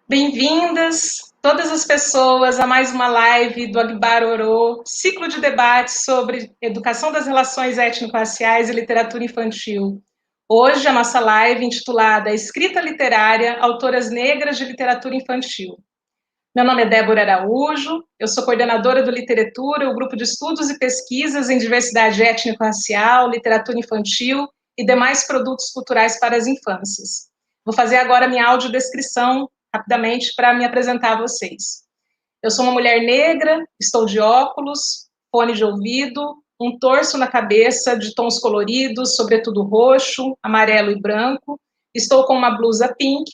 Bem-vindas todas as pessoas a mais uma live do Agbar Orô, ciclo de debates sobre educação das relações étnico-raciais e literatura infantil. Hoje a nossa live intitulada Escrita Literária, Autoras Negras de Literatura Infantil. Meu nome é Débora Araújo, eu sou coordenadora do Literatura, o grupo de estudos e pesquisas em diversidade étnico-racial, literatura infantil e demais produtos culturais para as infâncias. Vou fazer agora a minha audiodescrição rapidamente para me apresentar a vocês. Eu sou uma mulher negra, estou de óculos, fone de ouvido, um torso na cabeça de tons coloridos, sobretudo roxo, amarelo e branco. Estou com uma blusa pink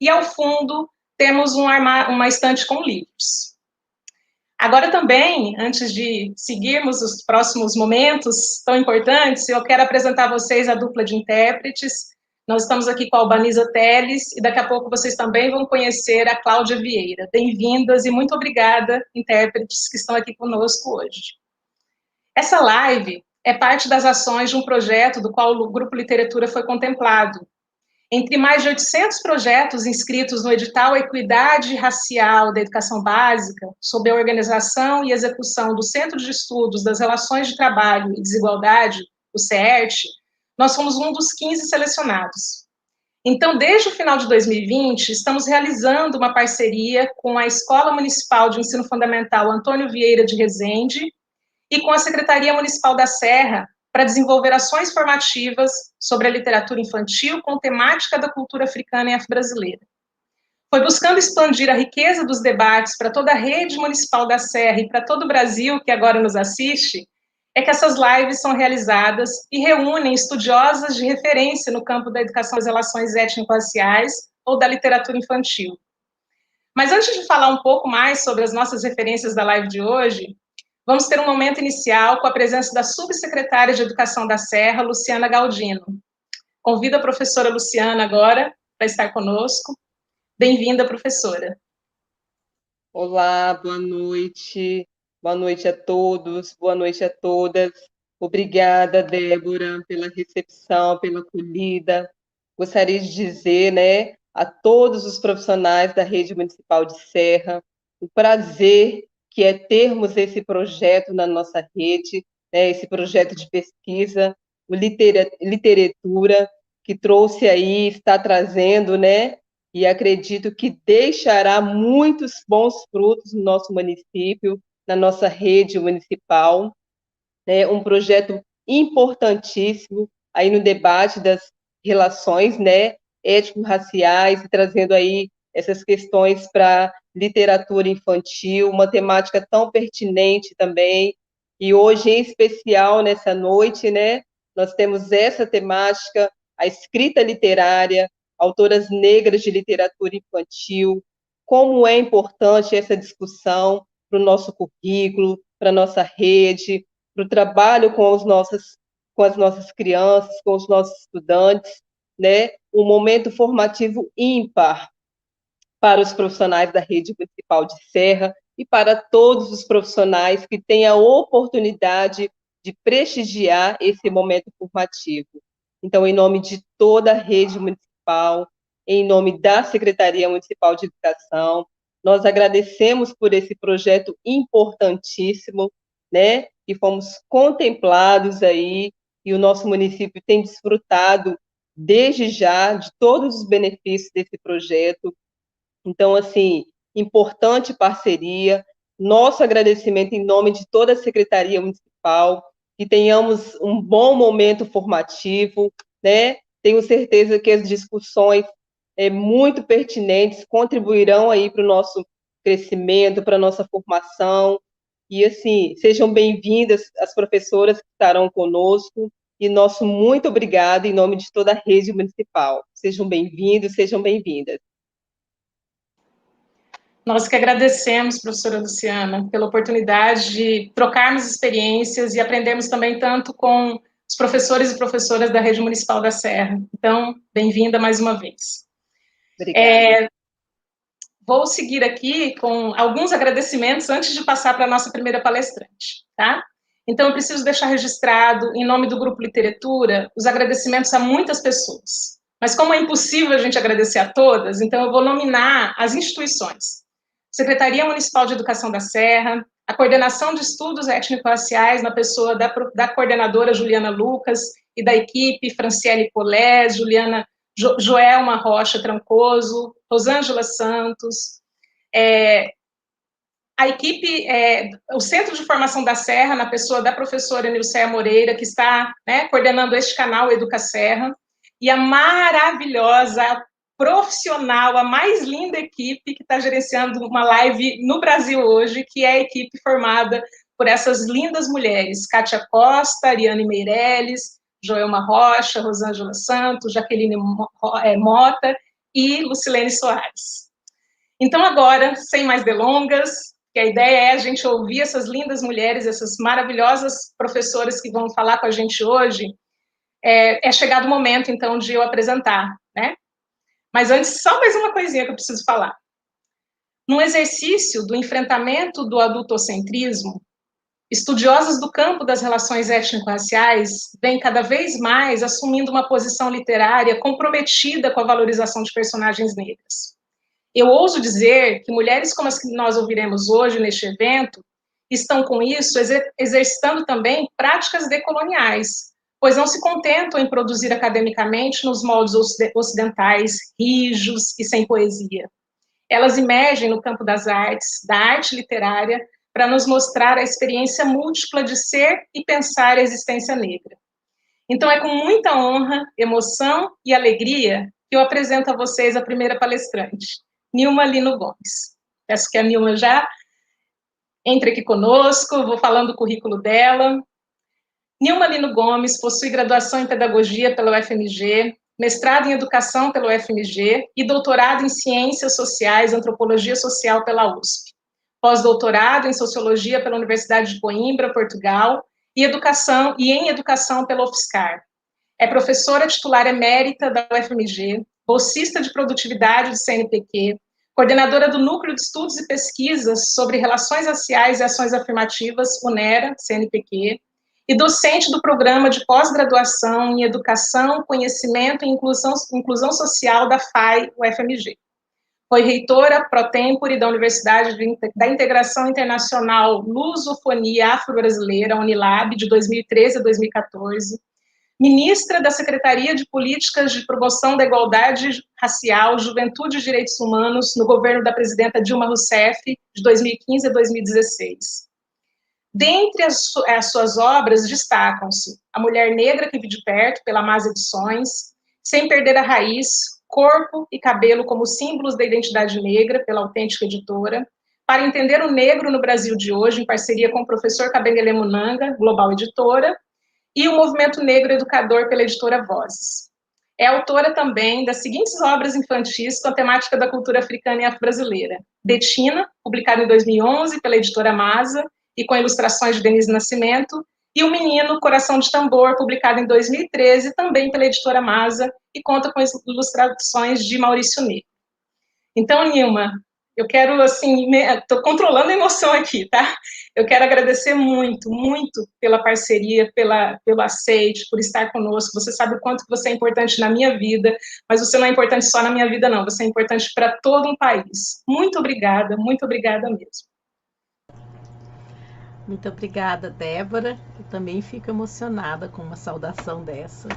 e ao fundo temos uma estante com livros. Agora também, antes de seguirmos os próximos momentos tão importantes, eu quero apresentar a vocês a dupla de intérpretes. Nós estamos aqui com a Albanisa Teles e daqui a pouco vocês também vão conhecer a Cláudia Vieira. Bem-vindas e muito obrigada, intérpretes que estão aqui conosco hoje. Essa live é parte das ações de um projeto do qual o Grupo Literatura foi contemplado. Entre mais de 800 projetos inscritos no edital Equidade Racial da Educação Básica, sob a organização e execução do Centro de Estudos das Relações de Trabalho e Desigualdade, o CERT, nós fomos um dos 15 selecionados. Então, desde o final de 2020, estamos realizando uma parceria com a Escola Municipal de Ensino Fundamental Antônio Vieira de Resende e com a Secretaria Municipal da Serra para desenvolver ações formativas sobre a literatura infantil com temática da cultura africana e afro-brasileira. Foi buscando expandir a riqueza dos debates para toda a rede municipal da Serra e para todo o Brasil que agora nos assiste, é que essas lives são realizadas e reúnem estudiosas de referência no campo da educação das relações étnico-raciais ou da literatura infantil. Mas antes de falar um pouco mais sobre as nossas referências da live de hoje, vamos ter um momento inicial com a presença da subsecretária de Educação da Serra, Luciana Galdino. Convido a professora Luciana agora para estar conosco. Bem-vinda, professora. Olá, boa noite a todos, boa noite a todas. Obrigada, Débora, pela recepção, pela acolhida. Gostaria de dizer, né, a todos os profissionais da Rede Municipal de Serra, o prazer que é termos esse projeto na nossa rede, né, esse projeto de pesquisa, o Literatura, que trouxe aí, está trazendo, né, e acredito que deixará muitos bons frutos no nosso município, na nossa rede municipal, né? Um projeto importantíssimo aí no debate das relações, né, étnico-raciais, trazendo aí essas questões para literatura infantil, uma temática tão pertinente também, e hoje, em especial, nessa noite, né, nós temos essa temática, a escrita literária, autoras negras de literatura infantil, como é importante essa discussão para o nosso currículo, para a nossa rede, para o trabalho com as nossas crianças, com os nossos estudantes, né? Um momento formativo ímpar para os profissionais da Rede Municipal de Serra e para todos os profissionais que têm a oportunidade de prestigiar esse momento formativo. Então, em nome de toda a rede municipal, em nome da Secretaria Municipal de Educação, nós agradecemos por esse projeto importantíssimo, né? E fomos contemplados aí, e o nosso município tem desfrutado desde já de todos os benefícios desse projeto. Então, assim, importante parceria, nosso agradecimento em nome de toda a Secretaria Municipal, que tenhamos um bom momento formativo, né? Tenho certeza que as discussões muito pertinentes contribuirão aí para o nosso crescimento, para a nossa formação, e assim, sejam bem-vindas as professoras que estarão conosco, e nosso muito obrigado em nome de toda a rede municipal. Sejam bem-vindos, sejam bem-vindas. Nós que agradecemos, professora Luciana, pela oportunidade de trocarmos experiências e aprendermos também tanto com os professores e professoras da Rede Municipal da Serra. Então, bem-vinda mais uma vez. Obrigada. Vou seguir aqui com alguns agradecimentos antes de passar para a nossa primeira palestrante, tá? Então, eu preciso deixar registrado, em nome do Grupo Literatura, os agradecimentos a muitas pessoas, Mas como é impossível a gente agradecer a todas, então eu vou nominar as instituições. Secretaria Municipal de Educação da Serra, a Coordenação de Estudos Étnico-Raciais, na pessoa da coordenadora Juliana Lucas e da equipe Franciele Polés, Joelma Rocha Trancoso, Rosângela Santos, a equipe, o Centro de Formação da Serra, na pessoa da professora Nilceia Moreira, que está, né, coordenando este canal Educa Serra, e a maravilhosa, profissional, a mais linda equipe que está gerenciando uma live no Brasil hoje, que é a equipe formada por essas lindas mulheres, Kátia Costa, Ariane Meirelles, Joelma Rocha, Rosângela Santos, Jaqueline Mota e Lucilene Soares. Então, agora, sem mais delongas, que a ideia é a gente ouvir essas lindas mulheres, essas maravilhosas professoras que vão falar com a gente hoje, é chegado o momento, então, de eu apresentar, né? Mas antes, só mais uma coisinha que eu preciso falar. No exercício do enfrentamento do adultocentrismo, estudiosos do campo das relações étnico-raciais vêm cada vez mais assumindo uma posição literária comprometida com a valorização de personagens negras. Eu ouso dizer que mulheres como as que nós ouviremos hoje neste evento estão, com isso, exercitando também práticas decoloniais, pois não se contentam em produzir academicamente nos moldes ocidentais, rijos e sem poesia. Elas emergem no campo das artes, da arte literária, para nos mostrar a experiência múltipla de ser e pensar a existência negra. Então, é com muita honra, emoção e alegria que eu apresento a vocês a primeira palestrante, Nilma Lino Gomes. Peço que a Nilma já entre aqui conosco, vou falando do currículo dela. Nilma Lino Gomes possui graduação em Pedagogia pela UFMG, mestrado em Educação pela UFMG e doutorado em Ciências Sociais e Antropologia Social pela USP. Pós-doutorado em Sociologia pela Universidade de Coimbra, Portugal, e em Educação pela UFSCar. É professora titular emérita da UFMG, bolsista de produtividade do CNPq, coordenadora do Núcleo de Estudos e Pesquisas sobre Relações Raciais e Ações Afirmativas, UNERA, CNPq, e docente do Programa de Pós-Graduação em Educação, Conhecimento e Inclusão Social da FAI, UFMG. Foi reitora pro-tempore da Universidade da Integração Internacional Lusofonia Afro-Brasileira, Unilab, de 2013 a 2014, ministra da Secretaria de Políticas de Promoção da Igualdade Racial, Juventude e Direitos Humanos no governo da presidenta Dilma Rousseff, de 2015 a 2016. Dentre as suas obras destacam-se A Mulher Negra que Vi de Perto, pela Mas Edições, Sem Perder a Raiz, Corpo e Cabelo como Símbolos da Identidade Negra, pela Autêntica Editora, Para Entender o Negro no Brasil de Hoje, em parceria com o professor Kabengele Munanga, Global Editora, e o Movimento Negro Educador, pela editora Vozes. É autora também das seguintes obras infantis com a temática da cultura africana e afro-brasileira: Betina, publicado em 2011 pela editora Masa, e com ilustrações de Denise Nascimento, e O Menino, Coração de Tambor, publicado em 2013, também pela editora Masa, e conta com ilustrações de Maurício Negro. Então, Nilma, eu quero, assim, estou controlando a emoção aqui, tá? Eu quero agradecer muito, muito pela parceria, pelo aceite, por estar conosco. Você sabe o quanto você é importante na minha vida, mas você não é importante só na minha vida, não. Você é importante para todo um país. Muito obrigada mesmo. Muito obrigada, Débora. Eu também fico emocionada com uma saudação dessa.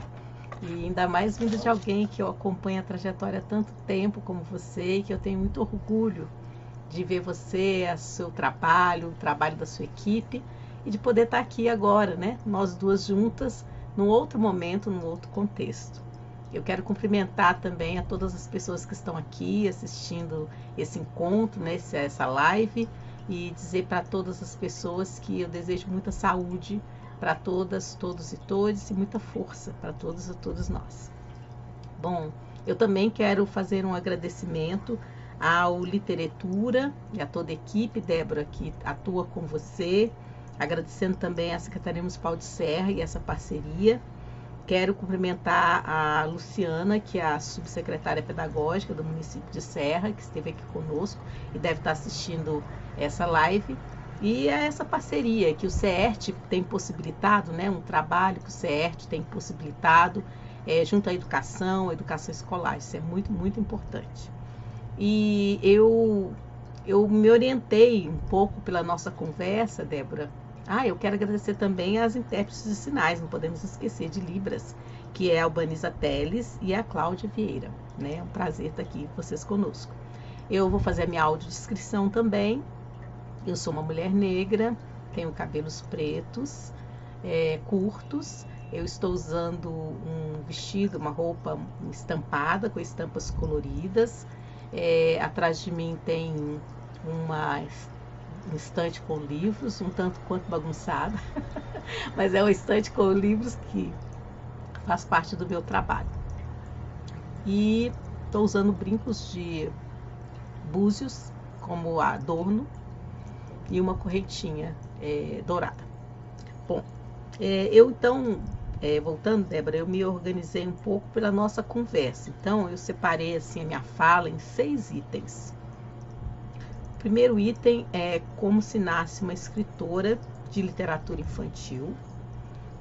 E ainda mais vindo de alguém que eu acompanho a trajetória há tanto tempo como você, e que eu tenho muito orgulho de ver você, o seu trabalho, o trabalho da sua equipe, e de poder estar aqui agora, né? Nós duas juntas, num outro momento, num outro contexto. Eu quero cumprimentar também a todas as pessoas que estão aqui assistindo esse encontro, né? Essa live, e dizer para todas as pessoas que eu desejo muita saúde para todas, todos e todes, e muita força para todos e todos nós. Bom, eu também quero fazer um agradecimento ao Literatura e a toda a equipe, Débora, que atua com você, agradecendo também à Secretaria Municipal de Serra e essa parceria. Quero cumprimentar a Luciana, que é a subsecretária pedagógica do município de Serra, que esteve aqui conosco e deve estar assistindo essa live. E é essa parceria que o CERT tem possibilitado, né, um trabalho que o CERT tem possibilitado, junto à educação escolar. Isso é muito, muito importante. E eu me orientei um pouco pela nossa conversa, Débora. Eu quero agradecer também às intérpretes de sinais, não podemos esquecer de Libras, que é a Albaniza Teles e a Cláudia Vieira, né? É um prazer estar aqui com vocês conosco. Eu vou fazer a minha audiodescrição também. Eu sou uma mulher negra, tenho cabelos pretos, curtos. Eu estou usando um vestido, uma roupa estampada, com estampas coloridas. Atrás de mim tem um estante com livros, um tanto quanto bagunçada, mas é um estante com livros que faz parte do meu trabalho. E estou usando brincos de búzios como adorno e uma correntinha dourada. Bom, eu então, voltando, Débora, eu me organizei um pouco pela nossa conversa. Então, eu separei assim a minha fala em 6 itens. O primeiro item é como se nasce uma escritora de literatura infantil.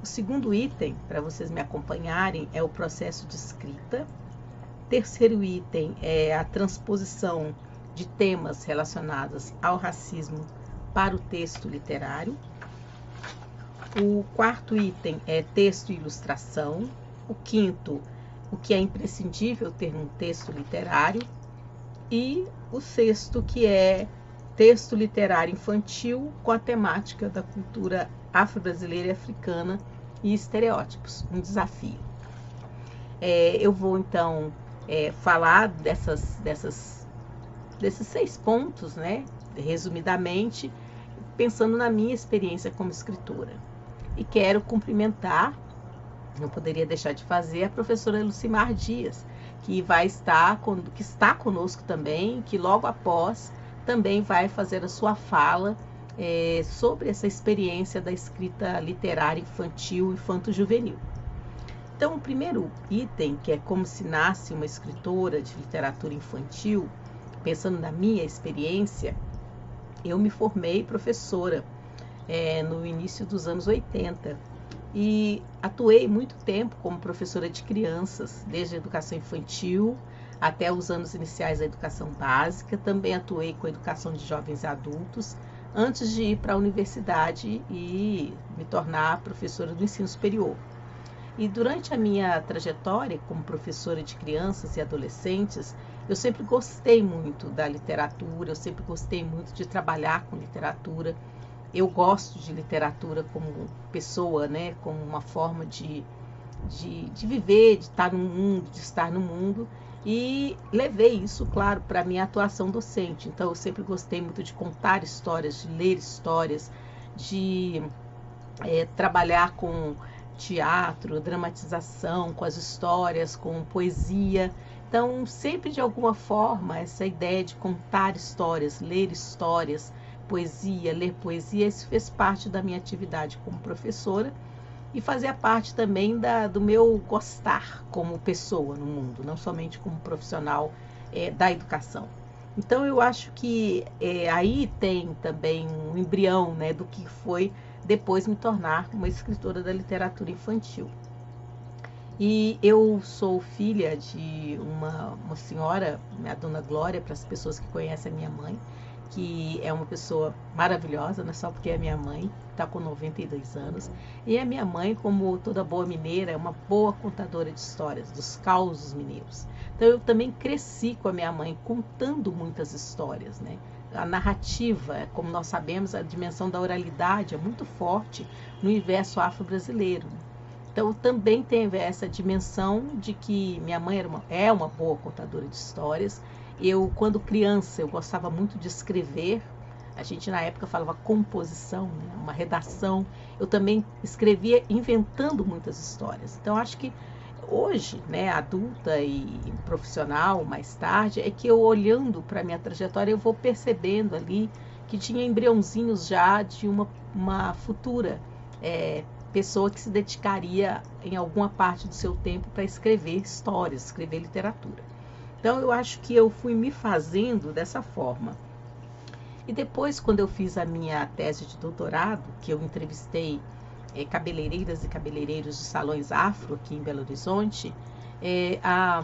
O segundo item, para vocês me acompanharem, é o processo de escrita. O terceiro item é a transposição de temas relacionados ao racismo para o texto literário. O quarto item é texto e ilustração. O quinto, o que é imprescindível ter num texto literário. E o sexto, que é texto literário infantil com a temática da cultura afro-brasileira e africana e estereótipos, um desafio. Eu vou então falar desses 6 pontos, né, resumidamente, pensando na minha experiência como escritora. E quero cumprimentar, não poderia deixar de fazer, a professora Lucimar Dias, que está conosco também, que logo após também vai fazer a sua fala sobre essa experiência da escrita literária infantil e infanto-juvenil. Então, o primeiro item, que é como se nasce uma escritora de literatura infantil, pensando na minha experiência, eu me formei professora no início dos anos 80 e atuei muito tempo como professora de crianças, desde a educação infantil até os anos iniciais da educação básica. Também atuei com a educação de jovens e adultos, antes de ir para a universidade e me tornar professora do ensino superior. E durante a minha trajetória como professora de crianças e adolescentes, eu sempre gostei muito da literatura, eu sempre gostei muito de trabalhar com literatura. Eu gosto de literatura como pessoa, né? Como uma forma de viver, de estar no mundo. E levei isso, claro, para a minha atuação docente. Então, eu sempre gostei muito de contar histórias, de ler histórias, de trabalhar com teatro, dramatização, com as histórias, com poesia. Então, sempre de alguma forma, essa ideia de contar histórias, ler histórias, poesia, ler poesia, isso fez parte da minha atividade como professora e fazia parte também do meu gostar como pessoa no mundo, não somente como profissional da educação. Então, eu acho que aí tem também um embrião, né, do que foi depois me tornar uma escritora da literatura infantil. E eu sou filha de uma senhora, a dona Glória, para as pessoas que conhecem a minha mãe, que é uma pessoa maravilhosa, não é só porque é minha mãe, está com 92 anos. E a minha mãe, como toda boa mineira, é uma boa contadora de histórias, dos causos mineiros. Então eu também cresci com a minha mãe contando muitas histórias, né? A narrativa, como nós sabemos, a dimensão da oralidade é muito forte no universo afro-brasileiro. Então também tem essa dimensão de que minha mãe é uma boa contadora de histórias. Eu, quando criança, eu gostava muito de escrever. A gente, na época, falava composição, né? Uma redação. Eu também escrevia inventando muitas histórias. Então, acho que hoje, né, adulta e profissional, mais tarde, é que eu, olhando para a minha trajetória, eu vou percebendo ali que tinha embriãozinhos já de uma futura pessoa que se dedicaria em alguma parte do seu tempo para escrever histórias, escrever literatura. Então, eu acho que eu fui me fazendo dessa forma. E depois, quando eu fiz a minha tese de doutorado, que eu entrevistei cabeleireiras e cabeleireiros de salões afro aqui em Belo Horizonte, a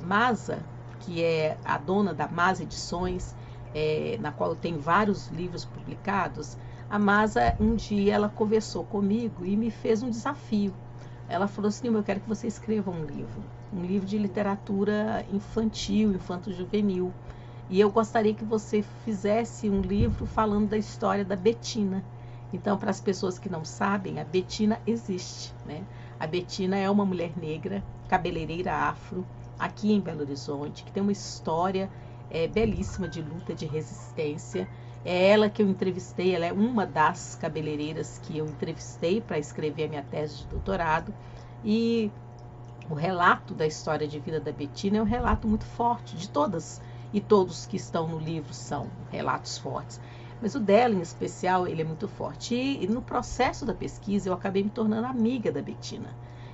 Masa, que é a dona da Masa Edições, na qual eu tenho vários livros publicados, a Masa, um dia ela conversou comigo e me fez um desafio. Ela falou assim: eu quero que você escreva um livro de literatura infantil, infanto-juvenil, e eu gostaria que você fizesse um livro falando da história da Betina. Então, para as pessoas que não sabem, a Betina existe, né? A Betina é uma mulher negra, cabeleireira afro, aqui em Belo Horizonte, que tem uma história belíssima de luta, de resistência. É ela que eu entrevistei, ela é uma das cabeleireiras que eu entrevistei para escrever a minha tese de doutorado. E o relato da história de vida da Betina é um relato muito forte, de todas e todos que estão no livro são relatos fortes. Mas o dela, em especial, ele é muito forte. E no processo da pesquisa, eu acabei me tornando amiga da Betina.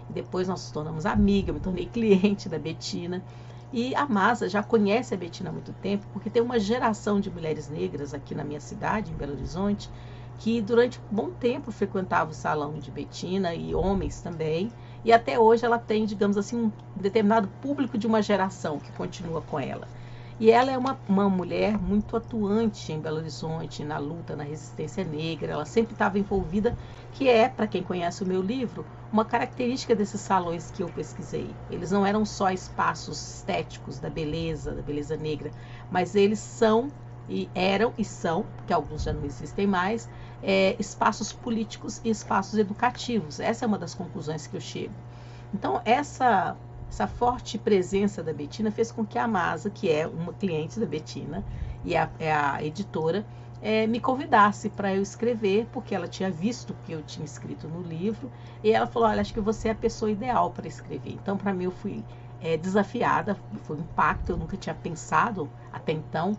E depois nós nos tornamos amiga, eu me tornei cliente da Betina. E a Masa já conhece a Betina há muito tempo, porque tem uma geração de mulheres negras aqui na minha cidade, em Belo Horizonte, que durante um bom tempo frequentava o salão de Betina, e homens também. E até hoje ela tem, digamos assim, um determinado público de uma geração que continua com ela. E ela é uma mulher muito atuante em Belo Horizonte, na luta, na resistência negra. Ela sempre estava envolvida, que é, para quem conhece o meu livro, uma característica desses salões que eu pesquisei. Eles não eram só espaços estéticos da beleza negra, mas eles são, e eram e são, porque alguns já não existem mais, espaços políticos e espaços educativos. Essa é uma das conclusões que eu chego. Então, essa forte presença da Betina fez com que a Masa, que é uma cliente da Betina e é a editora, me convidasse para eu escrever, porque ela tinha visto o que eu tinha escrito no livro, e ela falou: olha, acho que você é a pessoa ideal para escrever. Então, para mim, eu fui desafiada, foi um impacto, eu nunca tinha pensado até então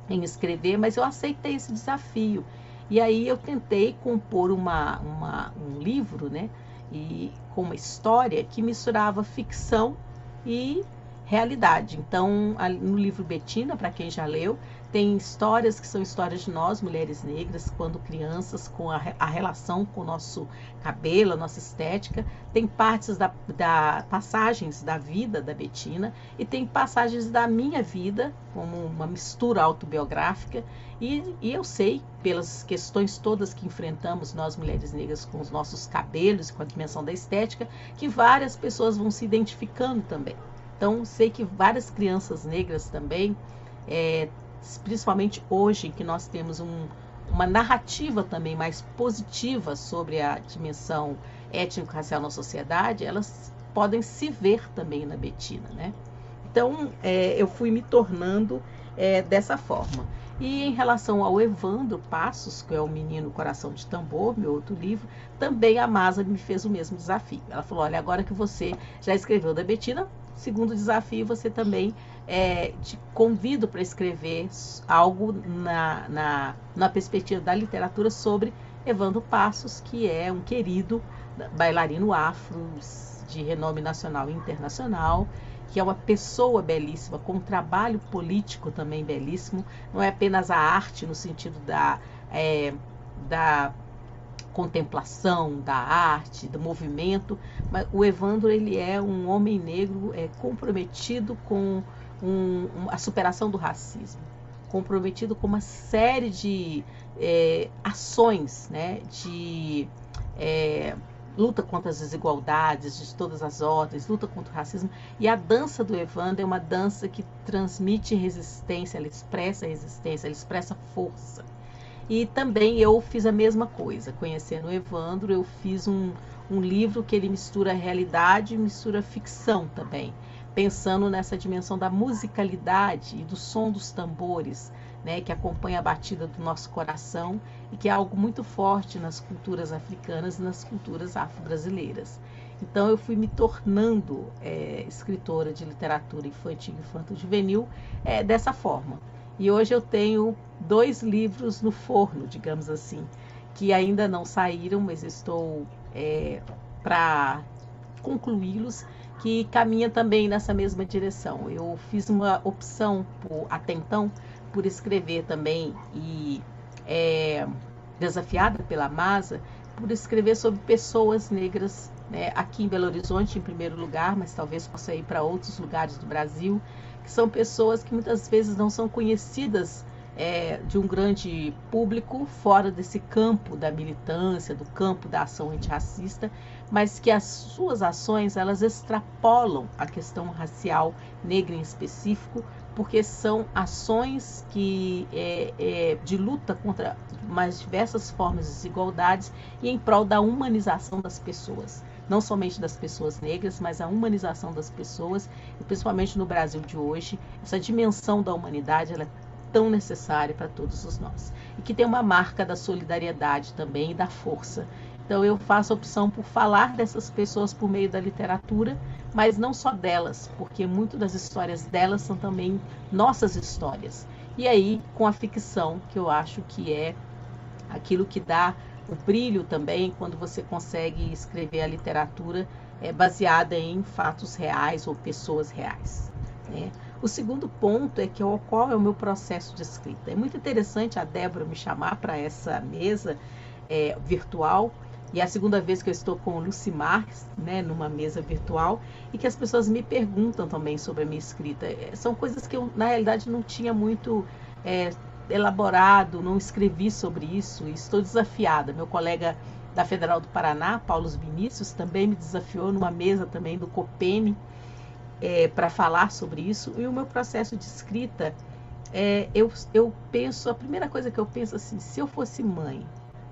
em escrever, mas eu aceitei esse desafio. E aí eu tentei compor um livro, né? E com uma história que misturava ficção e realidade. Então, no livro Betina, para quem já leu, tem histórias que são histórias de nós, mulheres negras, quando crianças, com a relação com o nosso cabelo, a nossa estética. Tem partes passagens da vida da Betina e tem passagens da minha vida, como uma mistura autobiográfica. E eu sei, pelas questões todas que enfrentamos, nós mulheres negras, com os nossos cabelos, com a dimensão da estética, que várias pessoas vão se identificando também. Então, sei que várias crianças negras também, principalmente hoje, que nós temos uma narrativa também mais positiva sobre a dimensão étnico-racial na sociedade, elas podem se ver também na Betina, né? Então, eu fui me tornando dessa forma. E em relação ao Evandro Passos, que é o Menino Coração de Tambor, meu outro livro, também a Masa me fez o mesmo desafio. Ela falou: olha, agora que você já escreveu da Betina, segundo desafio, você também te convido para escrever algo na perspectiva da literatura sobre Evandro Passos, que é um querido bailarino afro de renome nacional e internacional, que é uma pessoa belíssima, com um trabalho político também belíssimo. Não é apenas a arte no sentido da contemplação, da arte, do movimento, mas o Evandro, ele é um homem negro comprometido com a superação do racismo, comprometido com uma série de ações, né, de luta contra as desigualdades de todas as ordens, luta contra o racismo. E a dança do Evandro é uma dança que transmite resistência, ela expressa resistência, ela expressa força. E também eu fiz a mesma coisa, conhecendo o Evandro, eu fiz um livro que ele mistura realidade e mistura ficção também, pensando nessa dimensão da musicalidade e do som dos tambores, né, que acompanha a batida do nosso coração e que é algo muito forte nas culturas africanas e nas culturas afro-brasileiras. Então eu fui me tornando escritora de literatura infantil e infanto-juvenil dessa forma. E hoje eu tenho 2 livros no forno, digamos assim, que ainda não saíram, mas estou para concluí-los, que caminha também nessa mesma direção. Eu fiz uma opção, até então, por escrever também, e desafiada pela Masa, por escrever sobre pessoas negras, né, aqui em Belo Horizonte, em primeiro lugar, mas talvez possa ir para outros lugares do Brasil, que são pessoas que muitas vezes não são conhecidas de um grande público fora desse campo da militância, do campo da ação antirracista, mas que as suas ações elas extrapolam a questão racial negra em específico, porque são ações que de luta contra mais diversas formas de desigualdades e em prol da humanização das pessoas. Não somente das pessoas negras, mas a humanização das pessoas, e principalmente no Brasil de hoje, essa dimensão da humanidade ela é tão necessária para todos os nós. E que tem uma marca da solidariedade também e da força. Então eu faço a opção por falar dessas pessoas por meio da literatura, mas não só delas, porque muito das histórias delas são também nossas histórias. E aí, com a ficção, que eu acho que é aquilo que dá o brilho também, quando você consegue escrever a literatura baseada em fatos reais ou pessoas reais, né? O segundo ponto é que qual é o meu processo de escrita. É muito interessante a Débora me chamar para essa mesa virtual, e é a segunda vez que eu estou com o Lucimar, né, numa mesa virtual, e que as pessoas me perguntam também sobre a minha escrita. São coisas que eu, na realidade, não tinha muito elaborado, não escrevi sobre isso, e estou desafiada. Meu colega da Federal do Paraná, Paulo Vinícius, também me desafiou numa mesa também do COPENE, para falar sobre isso. E o meu processo de escrita, eu penso, a primeira coisa que eu penso assim, se eu fosse mãe,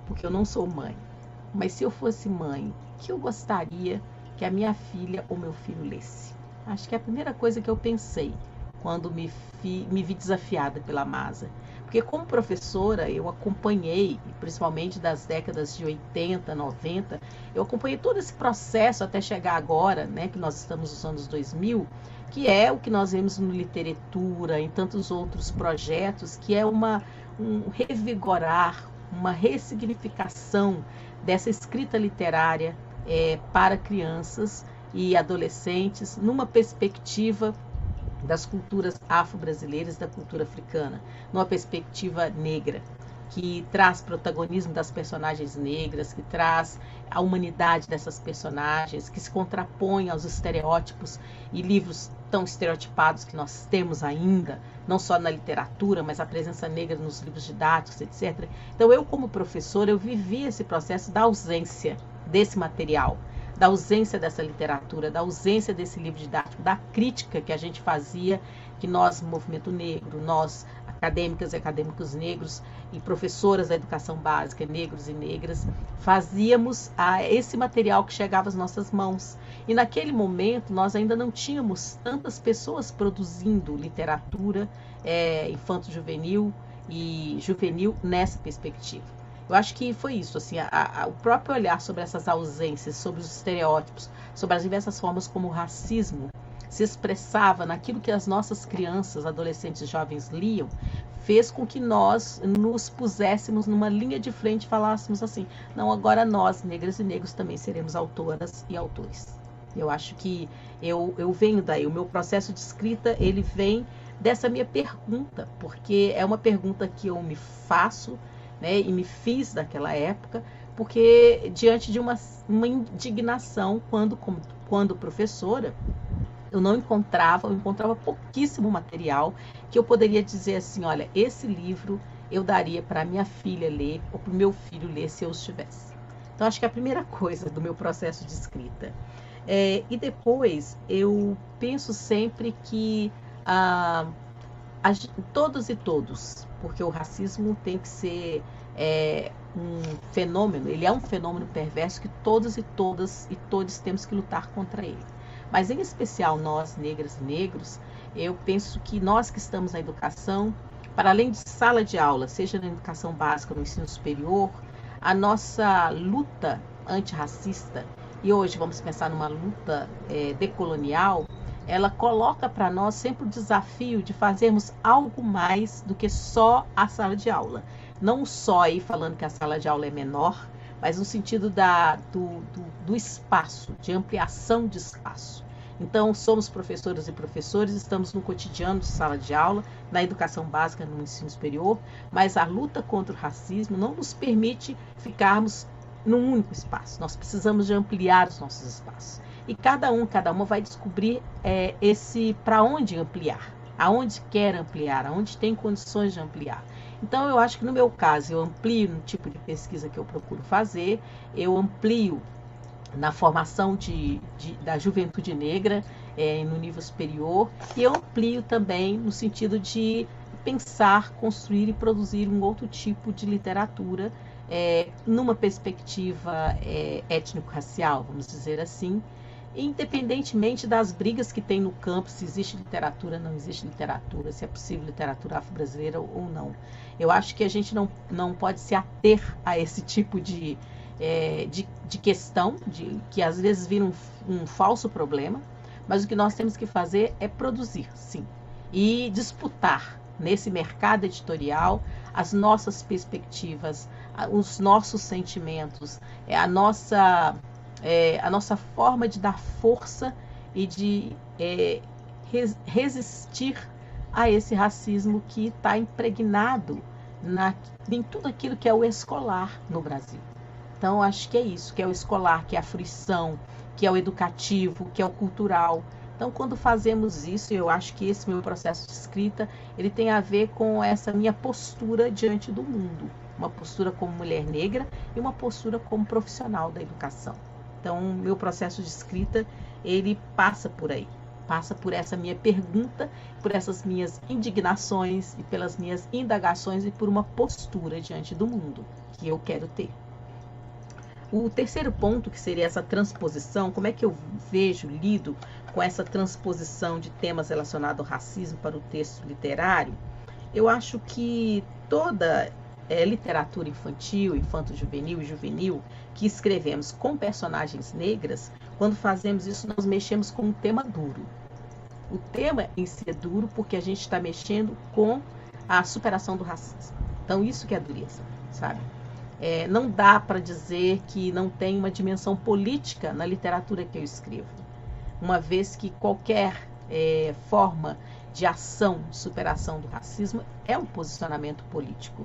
porque eu não sou mãe, mas se eu fosse mãe, que eu gostaria que a minha filha ou meu filho lesse? Acho que é a primeira coisa que eu pensei quando me vi desafiada pela Masa. Porque como professora, eu acompanhei, principalmente das décadas de 80, 90, eu acompanhei todo esse processo até chegar agora, né, que nós estamos nos anos 2000, que é o que nós vemos no Literatura, em tantos outros projetos, que é um revigorar, uma ressignificação dessa escrita literária para crianças e adolescentes, numa perspectiva das culturas afro-brasileiras, da cultura africana, numa perspectiva negra, que traz protagonismo das personagens negras, que traz a humanidade dessas personagens, que se contrapõe aos estereótipos e livros tão estereotipados que nós temos ainda, não só na literatura, mas a presença negra nos livros didáticos, etc. Então eu, como professora, eu vivi esse processo da ausência desse material, da ausência dessa literatura, da ausência desse livro didático, da crítica que a gente fazia, que nós, movimento negro, nós, acadêmicas e acadêmicos negros e professoras da educação básica, negros e negras, fazíamos a esse material que chegava às nossas mãos. E naquele momento nós ainda não tínhamos tantas pessoas produzindo literatura infanto-juvenil e juvenil nessa perspectiva. Eu acho que foi isso, assim, o próprio olhar sobre essas ausências, sobre os estereótipos, sobre as diversas formas como o racismo se expressava naquilo que as nossas crianças, adolescentes e jovens liam, fez com que nós nos puséssemos numa linha de frente e falássemos assim, não, agora nós, negras e negros, também seremos autoras e autores. Eu acho que eu venho daí, o meu processo de escrita, ele vem dessa minha pergunta, porque é uma pergunta que eu me faço, né, e me fiz daquela época, porque diante de uma indignação, quando professora, eu encontrava pouquíssimo material que eu poderia dizer assim, olha, esse livro eu daria para minha filha ler, ou para o meu filho ler, se eu estivesse. Então, acho que é a primeira coisa do meu processo de escrita. E depois, eu penso sempre que todos e todos, porque o racismo tem que ser um fenômeno, ele é um fenômeno perverso que todos e todas e todos temos que lutar contra ele. Mas em especial nós, negras e negros, eu penso que nós que estamos na educação, para além de sala de aula, seja na educação básica ou no ensino superior, a nossa luta antirracista, e hoje vamos pensar numa luta decolonial, ela coloca para nós sempre o desafio de fazermos algo mais do que só a sala de aula. Não só aí falando que a sala de aula é menor, mas no sentido do espaço, de ampliação de espaço. Então, somos professoras e professores, estamos no cotidiano de sala de aula, na educação básica, no ensino superior, mas a luta contra o racismo não nos permite ficarmos num único espaço. Nós precisamos de ampliar os nossos espaços. E cada uma vai descobrir esse para onde ampliar, aonde quer ampliar, aonde tem condições de ampliar. Então, eu acho que no meu caso, eu amplio no tipo de pesquisa que eu procuro fazer, eu amplio na formação da juventude negra no nível superior, e eu amplio também no sentido de pensar, construir e produzir um outro tipo de literatura numa perspectiva étnico-racial, vamos dizer assim, independentemente das brigas que tem no campo, se existe literatura, não existe literatura, se é possível literatura afro-brasileira ou não. Eu acho que a gente não pode se ater a esse tipo de questão, que às vezes vira um falso problema, mas o que nós temos que fazer é produzir, sim, e disputar nesse mercado editorial as nossas perspectivas, os nossos sentimentos, a nossa forma de dar força e de resistir a esse racismo que está impregnado em tudo aquilo que é o escolar no Brasil. Então, acho que é isso, que é o escolar, que é a fruição, que é o educativo, que é o cultural. Então, quando fazemos isso, eu acho que esse meu processo de escrita, ele tem a ver com essa minha postura diante do mundo. Uma postura como mulher negra e uma postura como profissional da educação. Então, meu processo de escrita, ele passa por aí. Passa por essa minha pergunta, por essas minhas indignações e pelas minhas indagações e por uma postura diante do mundo que eu quero ter. O terceiro ponto, que seria essa transposição, como é que eu lido com essa transposição de temas relacionados ao racismo para o texto literário? Eu acho que toda literatura infantil, infanto-juvenil e juvenil que escrevemos com personagens negras, quando fazemos isso, nós mexemos com um tema duro. O tema em si é duro porque a gente está mexendo com a superação do racismo. Então, isso que é a dureza, sabe? Não dá para dizer que não tem uma dimensão política na literatura que eu escrevo, uma vez que qualquer forma de ação de superação do racismo é um posicionamento político.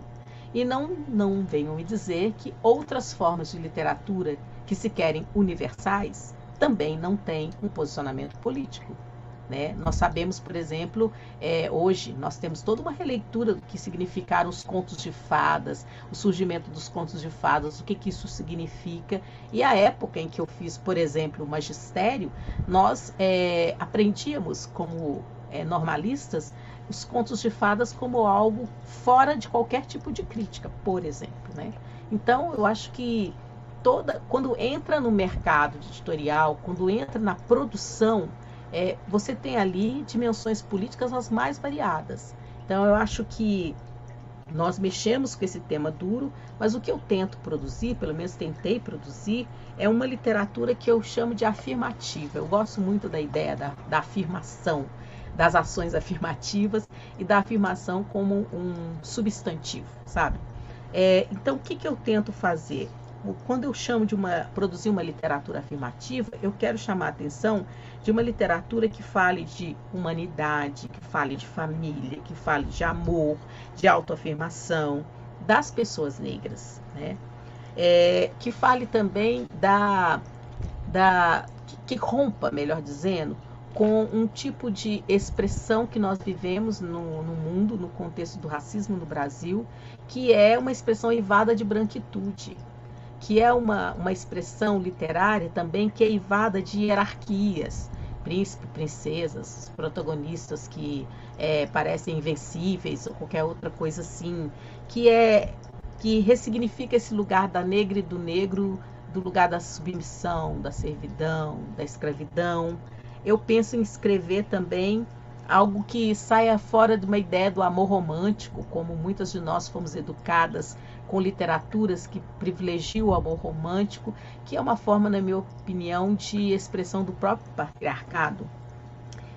E não venham me dizer que outras formas de literatura que se querem universais também não têm um posicionamento político. Né? Nós sabemos, por exemplo, hoje nós temos toda uma releitura do que significaram os contos de fadas, o surgimento dos contos de fadas, o que isso significa. E a época em que eu fiz, por exemplo, o magistério, nós aprendíamos como normalistas os contos de fadas como algo fora de qualquer tipo de crítica, por exemplo. Né? Então, eu acho que quando entra no mercado editorial, quando entra na produção, você tem ali dimensões políticas as mais variadas. Então, eu acho que nós mexemos com esse tema duro, mas o que eu tento produzir, pelo menos tentei produzir, é uma literatura que eu chamo de afirmativa. Eu gosto muito da ideia da afirmação, das ações afirmativas e da afirmação como um substantivo, sabe? Então, o que eu tento fazer? Quando eu chamo de produzir uma literatura afirmativa, eu quero chamar a atenção de uma literatura que fale de humanidade, que fale de família, que fale de amor, de autoafirmação das pessoas negras, né? Que fale também que rompa, melhor dizendo, com um tipo de expressão que nós vivemos no mundo, no contexto do racismo no Brasil, que é uma expressão eivada de branquitude, que é uma expressão literária também que é eivada de hierarquias, príncipe, princesas, protagonistas que parecem invencíveis ou qualquer outra coisa assim, que ressignifica esse lugar da negra e do negro, do lugar da submissão, da servidão, da escravidão. Eu penso em escrever também algo que saia fora de uma ideia do amor romântico, como muitas de nós fomos educadas com literaturas que privilegiam o amor romântico, que é uma forma, na minha opinião, de expressão do próprio patriarcado.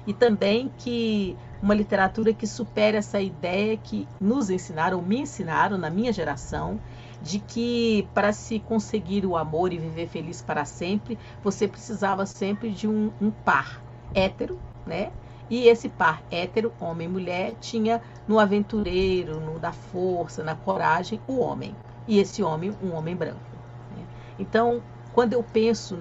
E também que uma literatura que supere essa ideia que nos ensinaram, me ensinaram na minha geração, de que para se conseguir o amor e viver feliz para sempre, você precisava sempre de um par hétero, né? E esse par hétero, homem e mulher, tinha no aventureiro, no da força, na coragem, o homem. E esse homem, um homem branco. Né? Então, quando eu penso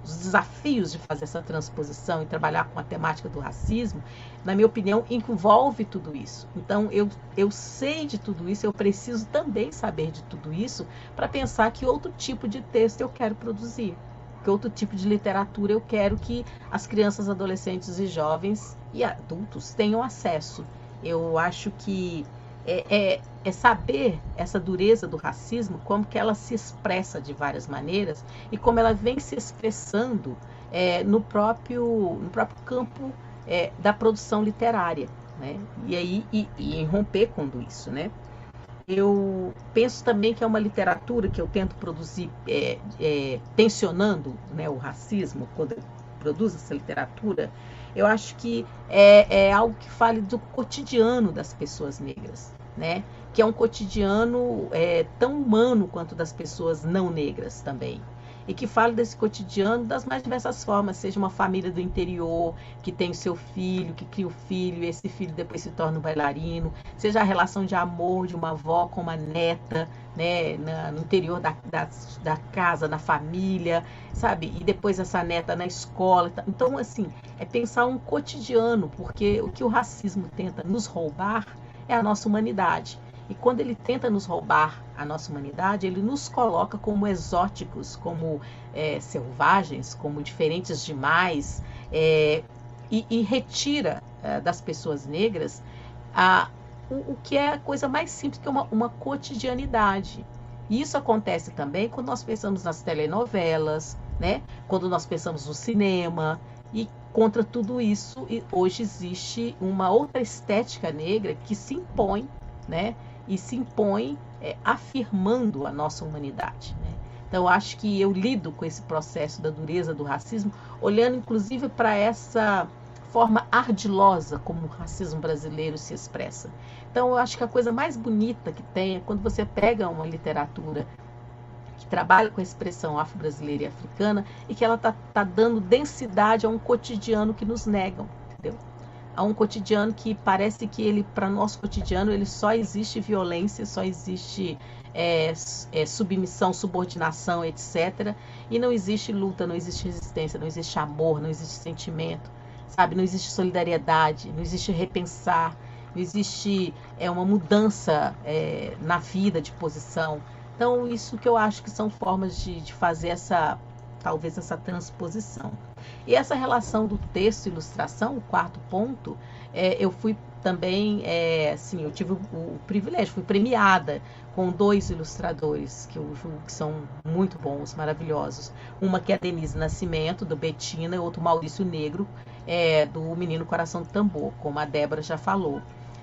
os desafios de fazer essa transposição e trabalhar com a temática do racismo, na minha opinião, envolve tudo isso. Então, eu sei de tudo isso, eu preciso também saber de tudo isso para pensar que outro tipo de texto eu quero produzir, que outro tipo de literatura eu quero que as crianças, adolescentes e jovens e adultos tenham acesso. Eu acho que é saber essa dureza do racismo, como que ela se expressa de várias maneiras e como ela vem se expressando no próprio campo da produção literária, né? E aí em romper com isso, né? Eu penso também que é uma literatura que eu tento produzir tensionando, né, o racismo, quando eu produzo essa literatura. Eu acho que é algo que fale do cotidiano das pessoas negras, né? Que é um cotidiano tão humano quanto das pessoas não negras também. E que fale desse cotidiano das mais diversas formas, seja uma família do interior que tem o seu filho, que cria o filho, e esse filho depois se torna um bailarino, seja a relação de amor de uma avó com uma neta, né, no interior da casa, na família, sabe? E depois essa neta na escola. Então, assim, é pensar um cotidiano, porque o que o racismo tenta nos roubar é a nossa humanidade. E quando ele tenta nos roubar a nossa humanidade, ele nos coloca como exóticos, como selvagens, como diferentes demais, e retira das pessoas negras o que é a coisa mais simples, que é uma cotidianidade. E isso acontece também quando nós pensamos nas telenovelas, né? Quando nós pensamos no cinema. E contra tudo isso, hoje existe uma outra estética negra que se impõe, né? E se impõe afirmando a nossa humanidade, né? Então, eu acho que eu lido com esse processo da dureza do racismo, olhando inclusive para essa forma ardilosa como o racismo brasileiro se expressa. Então, eu acho que a coisa mais bonita que tem é quando você pega uma literatura que trabalha com a expressão afro-brasileira e africana e que ela tá dando densidade a um cotidiano que nos negam, entendeu? A um cotidiano que parece que ele, para nosso cotidiano, ele só existe violência, só existe submissão, subordinação, etc. E não existe luta, não existe resistência, não existe amor, não existe sentimento, sabe? Não existe solidariedade, não existe repensar, não existe uma mudança na vida de posição. Então, isso que eu acho que são formas de fazer talvez essa transposição. E essa relação do texto e ilustração, o quarto ponto, eu fui também, assim, eu tive o privilégio, fui premiada com 2 ilustradores que eu julgo que são muito bons, maravilhosos. Uma que é a Denise Nascimento, do Betina, e outro Maurício Negro, do Menino Coração do Tambor, como a Débora já falou.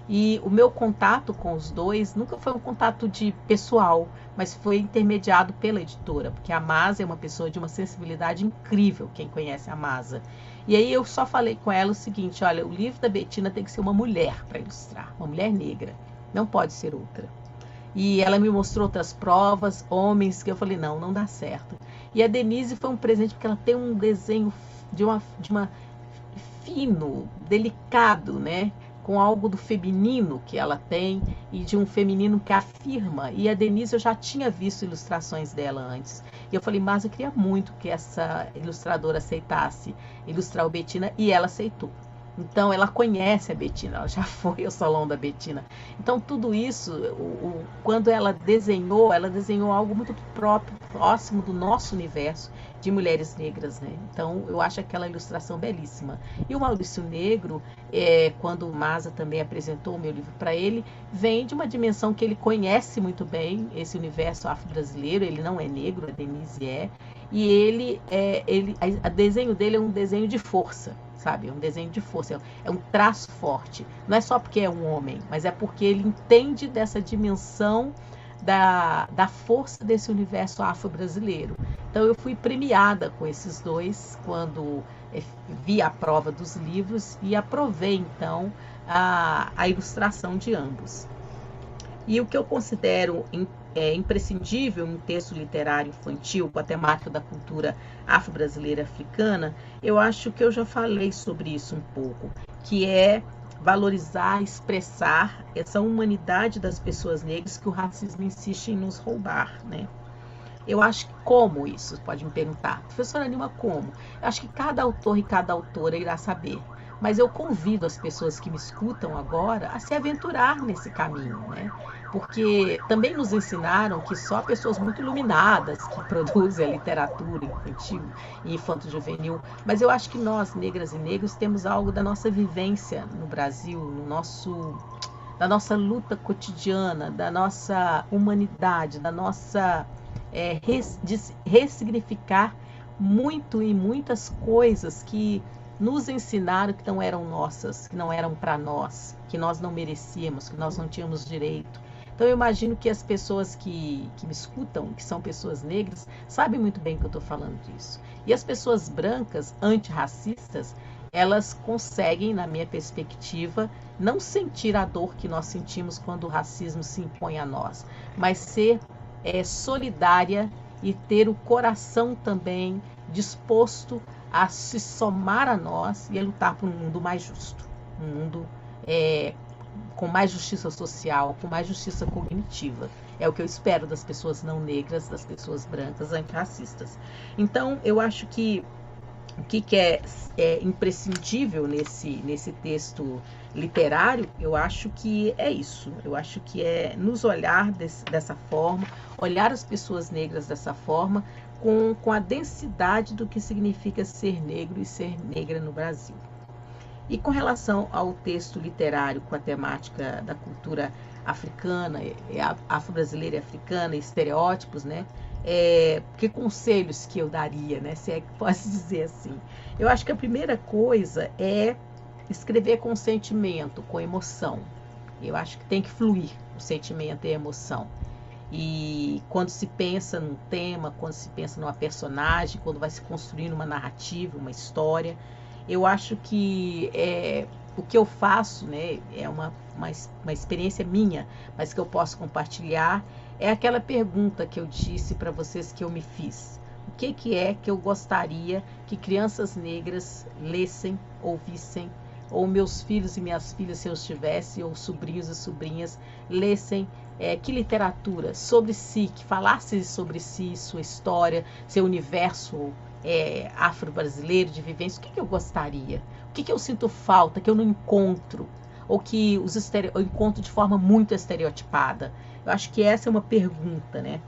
E o meu contato com os dois nunca foi um contato de pessoal, mas foi intermediado pela editora, porque a Masa é uma pessoa de uma sensibilidade incrível, quem conhece a Masa. E aí eu só falei com ela o seguinte: olha, o livro da Betina tem que ser uma mulher para ilustrar, uma mulher negra, não pode ser outra. E ela me mostrou outras provas, homens, que eu falei, não dá certo. E a Denise foi um presente, porque ela tem um desenho de uma fino, delicado, né? Com algo do feminino que ela tem e de um feminino que afirma. E a Denise, eu já tinha visto ilustrações dela antes. E eu falei, mas eu queria muito que essa ilustradora aceitasse ilustrar o Betina, e ela aceitou. Então, ela conhece a Betina, ela já foi ao salão da Betina. Então, tudo isso, quando ela desenhou algo muito próximo do nosso universo de mulheres negras, né? Então, eu acho aquela ilustração belíssima. E o Maurício Negro, quando o Masa também apresentou o meu livro para ele, vem de uma dimensão que ele conhece muito bem, esse universo afro-brasileiro. Ele não é negro, a Denise é. E o desenho dele é um desenho de força, sabe? É um desenho de força, é um traço forte. Não é só porque é um homem, mas é porque ele entende dessa dimensão da força desse universo afro-brasileiro. Então, eu fui premiada com esses dois quando vi a prova dos livros e aprovei, então, a ilustração de ambos. E o que eu considero imprescindível em texto literário infantil com a temática da cultura afro-brasileira e africana, eu acho que eu já falei sobre isso um pouco, que é valorizar, expressar essa humanidade das pessoas negras que o racismo insiste em nos roubar, né? Eu acho que como isso? Pode me perguntar. Professora Nilma, como? Eu acho que cada autor e cada autora irá saber. Mas eu convido as pessoas que me escutam agora a se aventurar nesse caminho, né? Porque também nos ensinaram que só pessoas muito iluminadas que produzem a literatura infantil e infanto-juvenil. Mas eu acho que nós, negras e negros, temos algo da nossa vivência no Brasil, da nossa luta cotidiana, da nossa humanidade, da nossa de ressignificar muito e muitas coisas que nos ensinaram que não eram nossas, que não eram para nós, que nós não merecíamos, que nós não tínhamos direito. Então eu imagino que as pessoas que me escutam, que são pessoas negras, sabem muito bem que eu estou falando disso. E as pessoas brancas, antirracistas, elas conseguem, na minha perspectiva, não sentir a dor que nós sentimos quando o racismo se impõe a nós, mas ser solidária e ter o coração também disposto a se somar a nós e a lutar por um mundo mais justo, um mundo com mais justiça social, com mais justiça cognitiva. É o que eu espero das pessoas não negras, das pessoas brancas antirracistas. Então, eu acho que o que é imprescindível nesse texto literário, eu acho que é isso. Eu acho que é nos olhar dessa forma, olhar as pessoas negras dessa forma, com a densidade do que significa ser negro e ser negra no Brasil. E com relação ao texto literário com a temática da cultura africana, afro-brasileira e africana, estereótipos, né? Que conselhos que eu daria, né? Se é que posso dizer assim. Eu acho que a primeira coisa é escrever com sentimento, com emoção. Eu acho que tem que fluir o sentimento e a emoção. E quando se pensa num tema, quando se pensa numa personagem, quando vai se construindo uma narrativa, uma história, eu acho que o que eu faço, né, é uma experiência minha, mas que eu posso compartilhar, é aquela pergunta que eu disse para vocês que eu me fiz. O que é que eu gostaria que crianças negras lessem, ouvissem, ou meus filhos e minhas filhas, se eu tivesse, ou sobrinhos e sobrinhas, lessem que literatura sobre si, que falasse sobre si, sua história, seu universo afro-brasileiro de vivência. O que eu gostaria? O que eu sinto falta, que eu não encontro? Ou que eu encontro de forma muito estereotipada? Eu acho que essa é uma pergunta, né?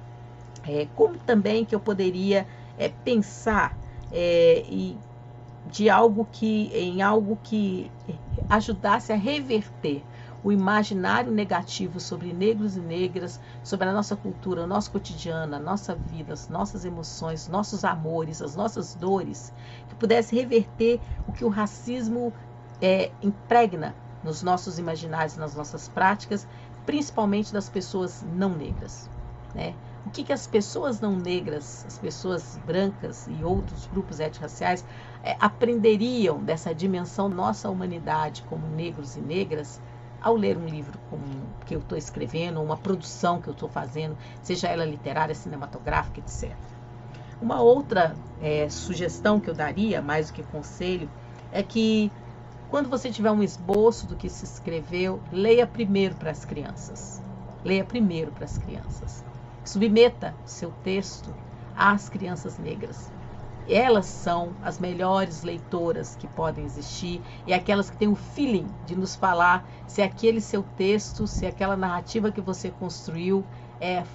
Como também que eu poderia pensar em algo que ajudasse a reverter o imaginário negativo sobre negros e negras, sobre a nossa cultura, o nosso cotidiano, a nossa vida, as nossas emoções, nossos amores, as nossas dores, que pudesse reverter o que o racismo impregna nos nossos imaginários, nas nossas práticas, principalmente das pessoas não negras, né? O que as pessoas não negras, as pessoas brancas e outros grupos étnico-raciais aprenderiam dessa dimensão da nossa humanidade como negros e negras ao ler um livro que eu estou escrevendo, uma produção que eu estou fazendo, seja ela literária, cinematográfica, etc. Uma outra sugestão que eu daria, mais do que conselho, é que quando você tiver um esboço do que se escreveu, leia primeiro para as crianças. Leia primeiro para as crianças. Submeta seu texto às crianças negras. Elas são as melhores leitoras que podem existir e aquelas que têm o feeling de nos falar se aquele seu texto, se aquela narrativa que você construiu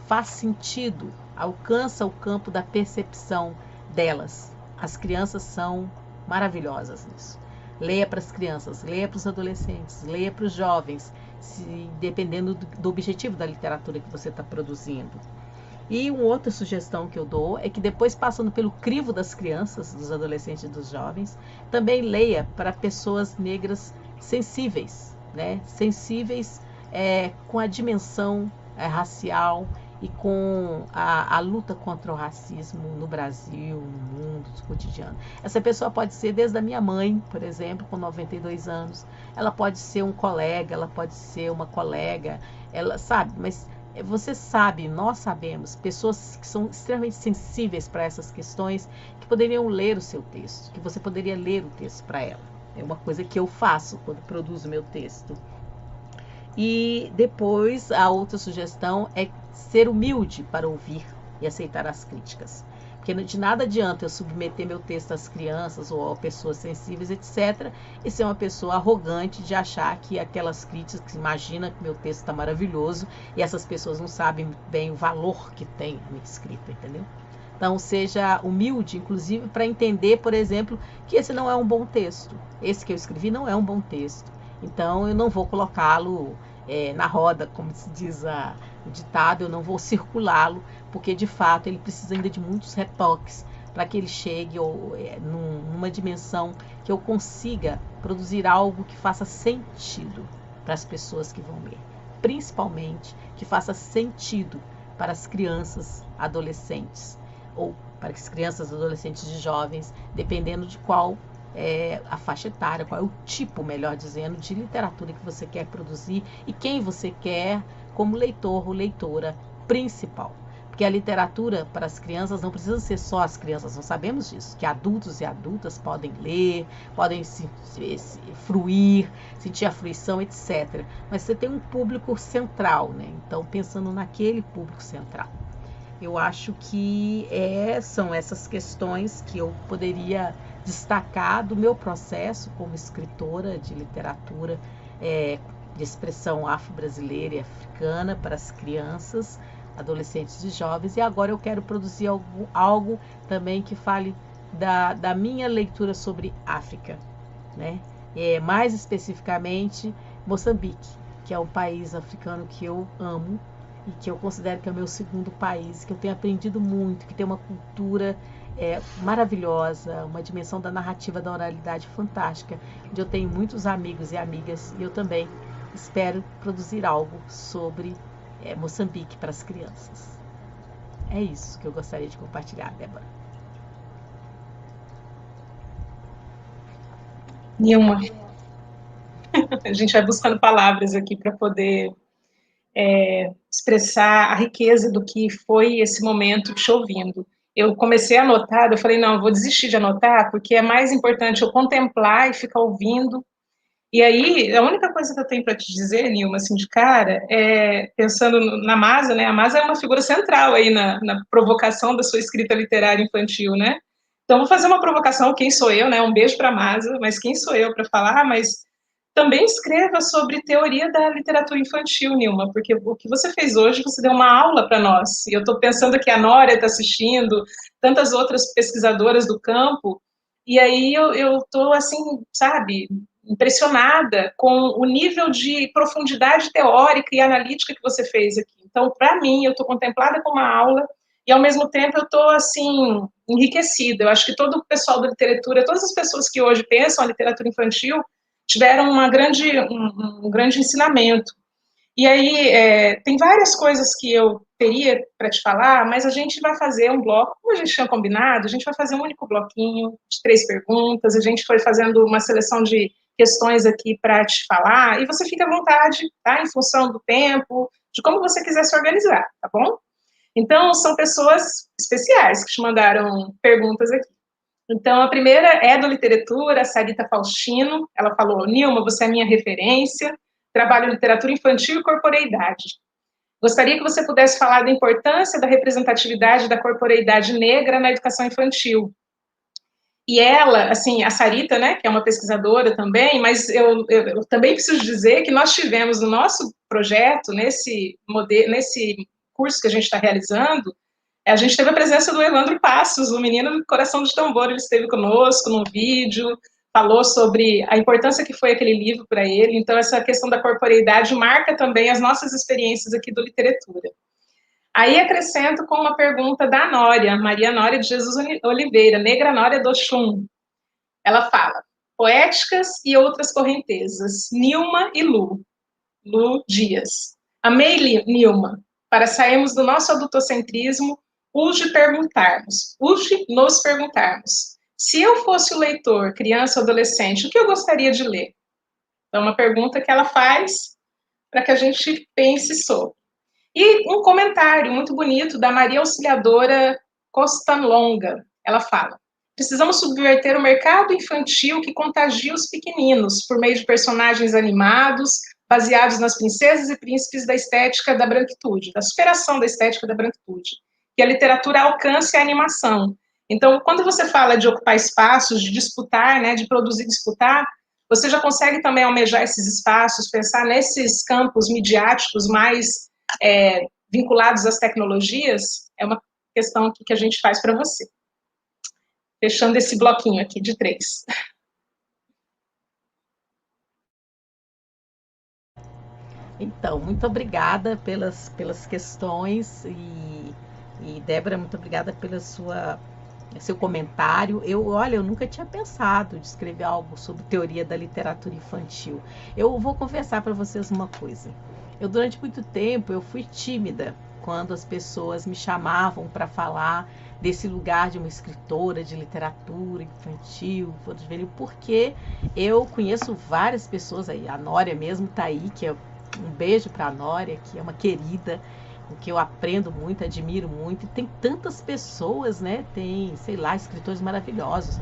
faz sentido, alcança o campo da percepção delas. As crianças são maravilhosas nisso. Leia para as crianças, leia para os adolescentes, leia para os jovens, dependendo do objetivo da literatura que você está produzindo. E uma outra sugestão que eu dou é que depois, passando pelo crivo das crianças, dos adolescentes e dos jovens, também leia para pessoas negras sensíveis, né? Sensíveis com a dimensão racial e com a luta contra o racismo no Brasil, no mundo, no cotidiano. Essa pessoa pode ser desde a minha mãe, por exemplo, com 92 anos, ela pode ser um colega, ela pode ser uma colega, ela sabe, mas você sabe, nós sabemos, pessoas que são extremamente sensíveis para essas questões, que poderiam ler o seu texto, que você poderia ler o texto para ela. É uma coisa que eu faço quando produzo meu texto. E depois, a outra sugestão é ser humilde para ouvir, e aceitar as críticas. Porque de nada adianta eu submeter meu texto às crianças ou a pessoas sensíveis, etc., e ser uma pessoa arrogante de achar que aquelas críticas, imagina que meu texto está maravilhoso, e essas pessoas não sabem bem o valor que tem a minha escrita, entendeu? Então, seja humilde, inclusive, para entender, por exemplo, que esse não é um bom texto. Esse que eu escrevi não é um bom texto. Então, eu não vou colocá-lo na roda, como se diz o ditado, eu não vou circulá-lo, porque, de fato, ele precisa ainda de muitos retoques para que ele chegue numa dimensão que eu consiga produzir algo que faça sentido para as pessoas que vão ler. Principalmente, que faça sentido para as crianças, adolescentes, ou para as crianças, adolescentes e jovens, dependendo de qual é a faixa etária, qual é o tipo, melhor dizendo, de literatura que você quer produzir e quem você quer como leitor ou leitora principal. Porque a literatura para as crianças não precisa ser só as crianças, nós sabemos disso, que adultos e adultas podem ler, podem se fruir, sentir a fruição, etc. Mas você tem um público central, né? Então, pensando naquele público central. Eu acho que são essas questões que eu poderia destacar do meu processo como escritora de literatura de expressão afro-brasileira e africana para as crianças, adolescentes e jovens. E agora eu quero produzir algo também que fale da minha leitura sobre África, né? Mais especificamente Moçambique, que é um país africano que eu amo e que eu considero que é o meu segundo país, que eu tenho aprendido muito, que tem uma cultura maravilhosa, uma dimensão da narrativa, da oralidade fantástica, onde eu tenho muitos amigos e amigas, e eu também espero produzir algo sobre Moçambique para as crianças. É isso que eu gostaria de compartilhar, Débora. Nilma, a gente vai buscando palavras aqui para poder expressar a riqueza do que foi esse momento te ouvindo. Eu comecei a anotar, eu falei, não, eu vou desistir de anotar, porque é mais importante eu contemplar e ficar ouvindo. E aí, a única coisa que eu tenho para te dizer, Nilma, assim, de cara, pensando na Masa, né? A Masa é uma figura central aí na provocação da sua escrita literária infantil, né? Então, vou fazer uma provocação, quem sou eu, né? Um beijo para a Masa, mas quem sou eu para falar? Mas também escreva sobre teoria da literatura infantil, Nilma, porque o que você fez hoje, você deu uma aula para nós. E eu estou pensando que a Nória está assistindo, tantas outras pesquisadoras do campo, e aí eu estou, assim, sabe, impressionada com o nível de profundidade teórica e analítica que você fez aqui. Então, para mim, eu estou contemplada com uma aula e, ao mesmo tempo, eu estou, assim, enriquecida. Eu acho que todo o pessoal da literatura, todas as pessoas que hoje pensam a literatura infantil, tiveram um grande ensinamento. E aí, tem várias coisas que eu teria para te falar, mas a gente vai fazer um bloco, como a gente tinha combinado, a gente vai fazer um único bloquinho de 3 perguntas, a gente foi fazendo uma seleção de questões aqui para te falar, e você fica à vontade, tá? Em função do tempo, de como você quiser se organizar, tá bom? Então, são pessoas especiais que te mandaram perguntas aqui. Então, a primeira é do Literatura, a Sarita Faustino. Ela falou, Nilma, você é minha referência, trabalho em literatura infantil e corporeidade. Gostaria que você pudesse falar da importância da representatividade da corporeidade negra na educação infantil. E ela, assim, a Sarita, né, que é uma pesquisadora também, mas eu também preciso dizer que nós tivemos no nosso projeto, nesse curso que a gente está realizando, a gente teve a presença do Evandro Passos, o menino do Coração de Tambor, ele esteve conosco no vídeo, falou sobre a importância que foi aquele livro para ele, então essa questão da corporeidade marca também as nossas experiências aqui do Literatura. Aí acrescento com uma pergunta da Nória, Maria Nória de Jesus Oliveira, Negra Nória do Oxum. Ela fala, poéticas e outras correntezas, Nilma e Lu Dias. Amei, Nilma, para sairmos do nosso adultocentrismo, urge nos perguntarmos. Se eu fosse o leitor, criança ou adolescente, o que eu gostaria de ler? É uma pergunta que ela faz para que a gente pense sobre. E um comentário muito bonito da Maria Auxiliadora Costalonga. Ela fala, precisamos subverter o mercado infantil que contagia os pequeninos por meio de personagens animados, baseados nas princesas e príncipes da estética da branquitude, da superação da estética da branquitude. que a literatura alcance a animação. Então, quando você fala de ocupar espaços, de disputar, né, de produzir e disputar, você já consegue também almejar esses espaços, pensar nesses campos midiáticos mais vinculados às tecnologias? É uma questão aqui que a gente faz para você. Fechando esse bloquinho aqui de 3. Então, muito obrigada pelas questões e Débora, muito obrigada pela seu comentário. Olha, eu nunca tinha pensado de escrever algo sobre teoria da literatura infantil. Eu vou confessar para vocês uma coisa. Durante muito tempo, eu fui tímida quando as pessoas me chamavam para falar desse lugar de uma escritora de literatura infantil, porque eu conheço várias pessoas aí. A Nória mesmo está aí, que é um beijo para a Nória, que é uma querida, o que eu aprendo muito, admiro muito. E tem tantas pessoas, né? Tem, sei lá, escritores maravilhosos.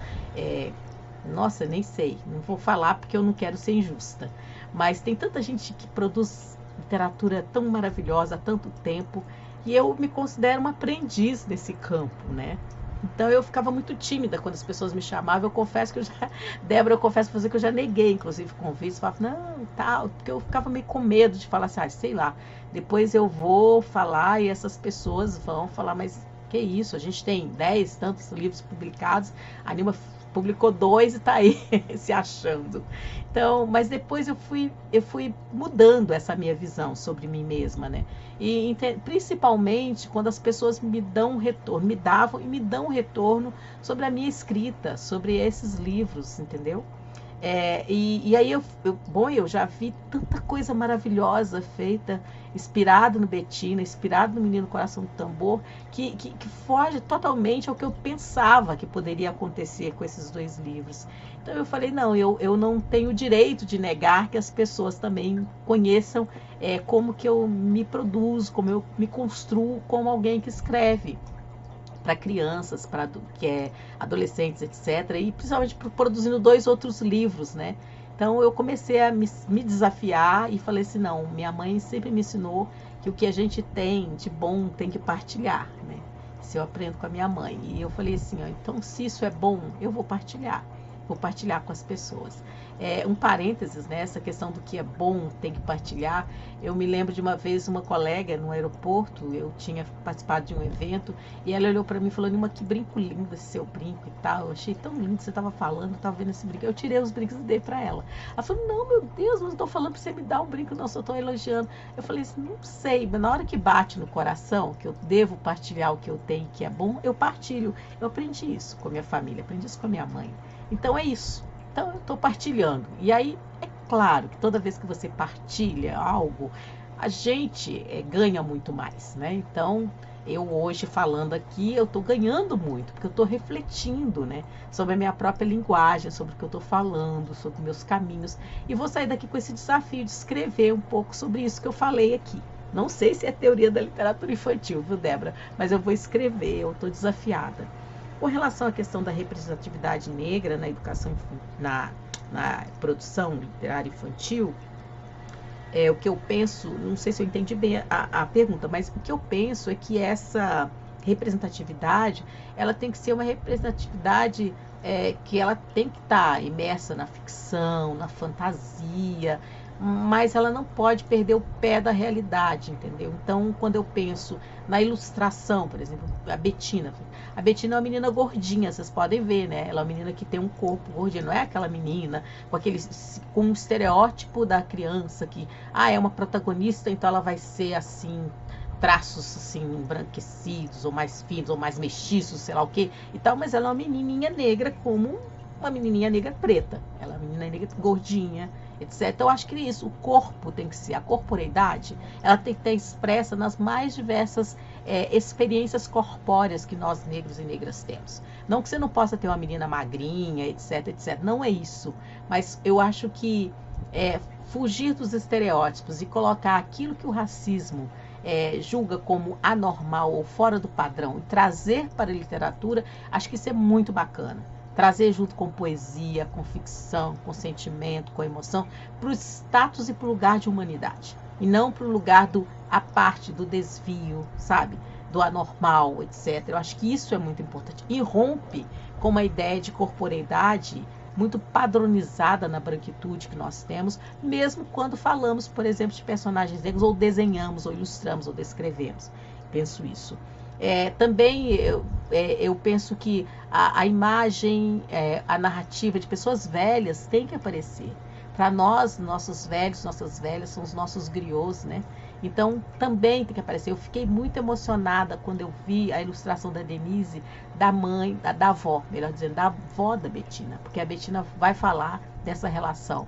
Nossa, nem sei, não vou falar porque eu não quero ser injusta. Mas tem tanta gente que produz literatura tão maravilhosa há tanto tempo, e eu me considero uma aprendiz nesse campo, né? Então eu ficava muito tímida quando as pessoas me chamavam. Eu confesso que Débora, eu confesso pra você que eu já neguei, inclusive, convites. Falava, não, tal, porque eu ficava meio com medo de falar assim, sei lá, depois eu vou falar e essas pessoas vão falar, mas que isso, a gente tem 10 tantos livros publicados, a Nilma publicou 2 e está aí se achando. Então, mas depois eu fui mudando essa minha visão sobre mim mesma, né? E principalmente quando as pessoas me dão um retorno, me davam e me dão um retorno sobre a minha escrita, sobre esses livros, entendeu? E aí eu já vi tanta coisa maravilhosa feita, inspirado no Betina, inspirado no Menino Coração do Tambor, que foge totalmente ao que eu pensava que poderia acontecer com esses 2 livros. Então eu falei, não, eu não tenho o direito de negar que as pessoas também conheçam como que eu me produzo, como eu me construo como alguém que escreve para crianças, adolescentes, etc. E principalmente produzindo 2 outros livros, né? Então eu comecei a me desafiar e falei assim, não, minha mãe sempre me ensinou que o que a gente tem de bom tem que partilhar, né? Se eu aprendo com a minha mãe. E eu falei assim, ó, então se isso é bom, eu vou partilhar com as pessoas. Um parênteses, né? Essa questão do que é bom, tem que partilhar. Eu me lembro de uma vez uma colega no aeroporto, eu tinha participado de um evento, e ela olhou para mim e falou, Nilma, que brinco lindo esse seu brinco e tal. Eu achei tão lindo, você estava falando, eu estava vendo esse brinco. Eu tirei os brincos e dei para ela. Ela falou, não, meu Deus, mas não estou falando para você me dar um brinco, não, só estou elogiando. Eu falei assim, não sei, mas na hora que bate no coração, que eu devo partilhar o que eu tenho que é bom, eu partilho. Eu aprendi isso com a minha família, aprendi isso com a minha mãe. Então é isso. Então eu estou partilhando. E aí é claro que toda vez que você partilha algo, a gente ganha muito mais, né? Então eu hoje falando aqui, eu estou ganhando muito, porque eu estou refletindo, né, sobre a minha própria linguagem, sobre o que eu estou falando, sobre meus caminhos. E vou sair daqui com esse desafio de escrever um pouco sobre isso que eu falei aqui. Não sei se é teoria da literatura infantil, viu, Débora? Mas eu vou escrever, eu estou desafiada. Com relação à questão da representatividade negra na educação, na produção literária infantil, o que eu penso, não sei se eu entendi bem a pergunta, mas o que eu penso é que essa representatividade, ela tem que ser uma representatividade que ela tem que estar imersa na ficção, na fantasia, mas ela não pode perder o pé da realidade, entendeu? Então, quando eu penso na ilustração, por exemplo, a Betina é uma menina gordinha, vocês podem ver, né? Ela é uma menina que tem um corpo gordinho, não é aquela menina com um estereótipo da criança que, é uma protagonista, então ela vai ser assim, traços assim embranquecidos, ou mais finos, ou mais mestiços, sei lá o que e tal, mas ela é uma menininha negra como uma menininha negra preta. Ela é uma menina negra gordinha, etc. Então, eu acho que isso, o corpo tem que ser, a corporeidade, ela tem que estar expressa nas mais diversas experiências corpóreas que nós negros e negras temos. Não que você não possa ter uma menina magrinha, etc, etc. Não é isso. Mas eu acho que fugir dos estereótipos e colocar aquilo que o racismo julga como anormal ou fora do padrão e trazer para a literatura, acho que isso é muito bacana. Trazer junto com poesia, com ficção, com sentimento, com emoção, para o status e para o lugar de humanidade. E não para o lugar a parte do desvio, sabe? do anormal, etc. Eu acho que isso é muito importante. E rompe com uma ideia de corporeidade muito padronizada na branquitude que nós temos, mesmo quando falamos, por exemplo, de personagens negros, ou desenhamos, ou ilustramos, ou descrevemos. Penso isso. Também eu penso que a imagem, a narrativa de pessoas velhas tem que aparecer. Para nós, nossos velhos, nossas velhas, são os nossos griots, né? Então, também tem que aparecer. Eu fiquei muito emocionada quando eu vi a ilustração da Denise, da mãe, da avó, melhor dizendo, da avó da Bettina, porque a Bettina vai falar dessa relação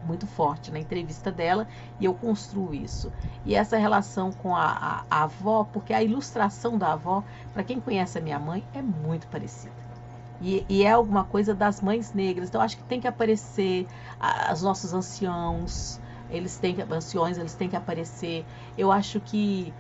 muito forte na entrevista dela, e eu construo isso. E essa relação com a avó, porque a ilustração da avó, para quem conhece a minha mãe, é muito parecida. E é alguma coisa das mães negras. Então, acho que tem que aparecer os nossos anciãos, eles têm que aparecer. Eu acho que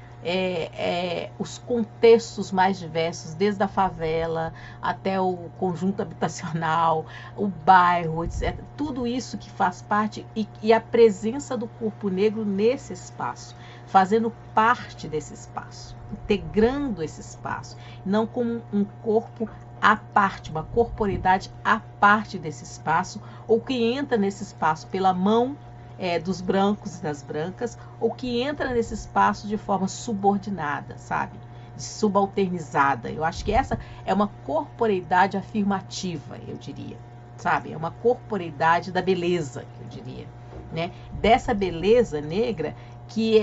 os contextos mais diversos, desde a favela até o conjunto habitacional, o bairro, etc. Tudo isso que faz parte, e a presença do corpo negro nesse espaço, fazendo parte desse espaço, integrando esse espaço, não como um corpo à parte, uma corporeidade à parte desse espaço, ou que entra nesse espaço pela mão dos brancos e das brancas, ou que entra nesse espaço de forma subordinada, sabe? Subalternizada. Eu acho que essa é uma corporeidade afirmativa, eu diria, sabe? É uma corporeidade da beleza, eu diria, né? Dessa beleza negra que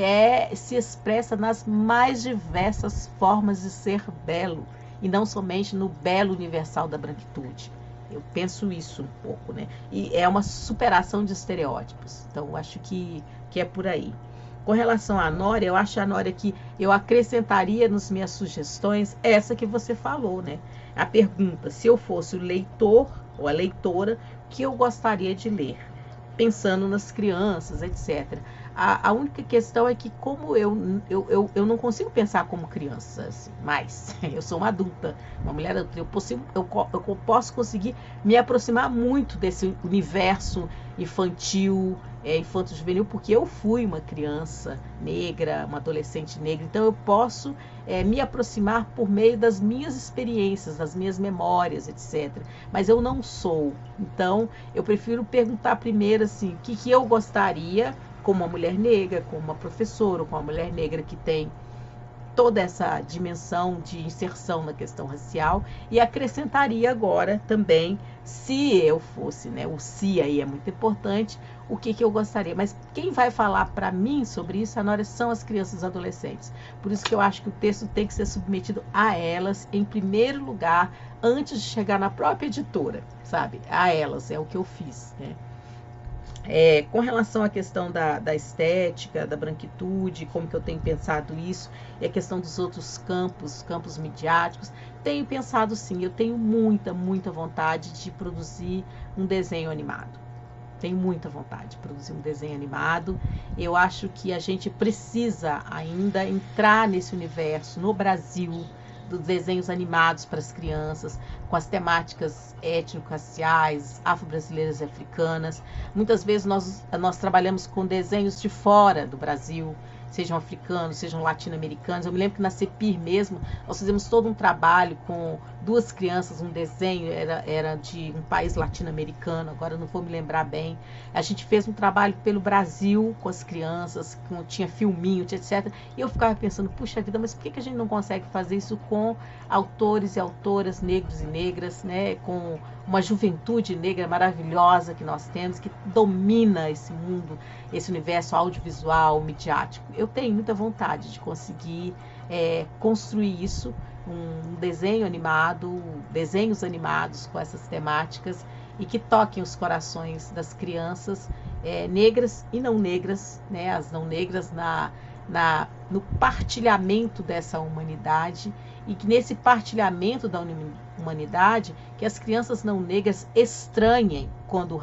se expressa nas mais diversas formas de ser belo, e não somente no belo universal da branquitude. Eu penso isso um pouco, né? E é uma superação de estereótipos. Então, eu acho que é por aí. Com relação à Nória, eu acho a Nória que eu acrescentaria nas minhas sugestões essa que você falou, né? A pergunta, se eu fosse o leitor ou a leitora, o que eu gostaria de ler? Pensando nas crianças, etc. A única questão é que, como eu não consigo pensar como criança, assim, mais. Eu sou uma adulta, uma mulher adulta. Eu posso conseguir me aproximar muito desse universo infantil, infanto-juvenil, porque eu fui uma criança negra, uma adolescente negra. Então, eu posso me aproximar por meio das minhas experiências, das minhas memórias, etc. Mas eu não sou. Então, eu prefiro perguntar primeiro assim, o que eu gostaria, como uma mulher negra, como uma professora, ou como uma mulher negra que tem toda essa dimensão de inserção na questão racial, e acrescentaria agora também, se eu fosse, né, o se aí é muito importante, o que eu gostaria. Mas quem vai falar para mim sobre isso, Anora, são as crianças e adolescentes. Por isso que eu acho que o texto tem que ser submetido a elas, em primeiro lugar, antes de chegar na própria editora, sabe? A elas, é o que eu fiz, né? Com relação à questão da estética, da branquitude, como que eu tenho pensado isso, e a questão dos outros campos midiáticos, tenho pensado sim, eu tenho muita vontade de produzir um desenho animado. Tenho muita vontade de produzir um desenho animado. Eu acho que a gente precisa ainda entrar nesse universo no Brasil, dos desenhos animados para as crianças, com as temáticas étnico-raciais, afro-brasileiras e africanas. Muitas vezes nós trabalhamos com desenhos de fora do Brasil, sejam africanos, sejam latino-americanos. Eu me lembro que na CEPIR mesmo, nós fizemos todo um trabalho com 2 crianças, um desenho era de um país latino-americano, agora eu não vou me lembrar bem. A gente fez um trabalho pelo Brasil com as crianças, tinha filminho, etc. E eu ficava pensando, puxa vida, mas por que a gente não consegue fazer isso com autores e autoras negros e negras, né? Com uma juventude negra maravilhosa que nós temos, que domina esse mundo, esse universo audiovisual, midiático. Eu tenho muita vontade de conseguir construir isso, um desenho animado, desenhos animados com essas temáticas, e que toquem os corações das crianças negras e não negras, né? As não negras no partilhamento dessa humanidade, e que nesse partilhamento da humanidade, que as crianças não negras estranhem quando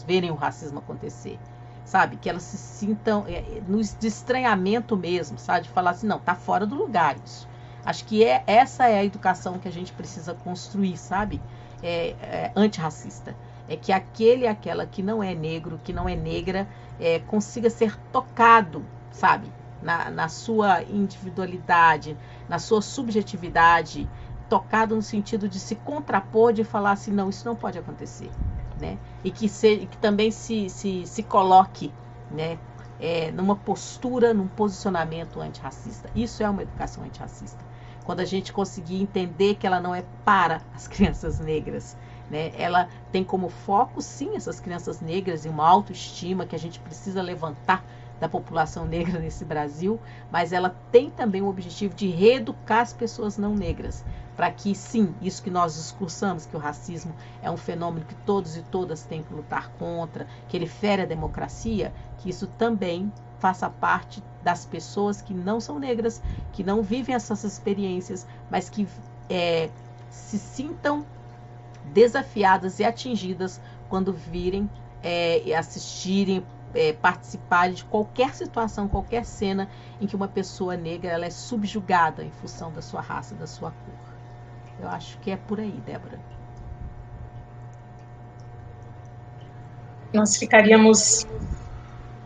verem o racismo acontecer, sabe? Que elas se sintam de estranhamento mesmo, sabe? De falar assim, não, tá fora do lugar isso. Acho que essa é a educação que a gente precisa construir, sabe? Antirracista. É que aquele e aquela que não é negro, que não é negra, consiga ser tocado, sabe? na sua individualidade, na sua subjetividade, tocado no sentido de se contrapor, de falar assim, não, isso não pode acontecer, né? E que também se coloque, né, numa postura, num posicionamento antirracista. Isso é uma educação antirracista. Quando a gente conseguir entender que ela não é para as crianças negras, né? Ela tem como foco, sim, essas crianças negras e uma autoestima que a gente precisa levantar da população negra nesse Brasil, mas ela tem também o objetivo de reeducar as pessoas não negras, para que, sim, isso que nós discursamos, que o racismo é um fenômeno que todos e todas têm que lutar contra, que ele fere a democracia, que isso também faça parte das pessoas que não são negras, que não vivem essas experiências, mas que se sintam desafiadas e atingidas quando virem assistirem, participarem de qualquer situação, qualquer cena em que uma pessoa negra ela é subjugada em função da sua raça, da sua cor. Eu acho que é por aí, Débora. Nós ficaríamos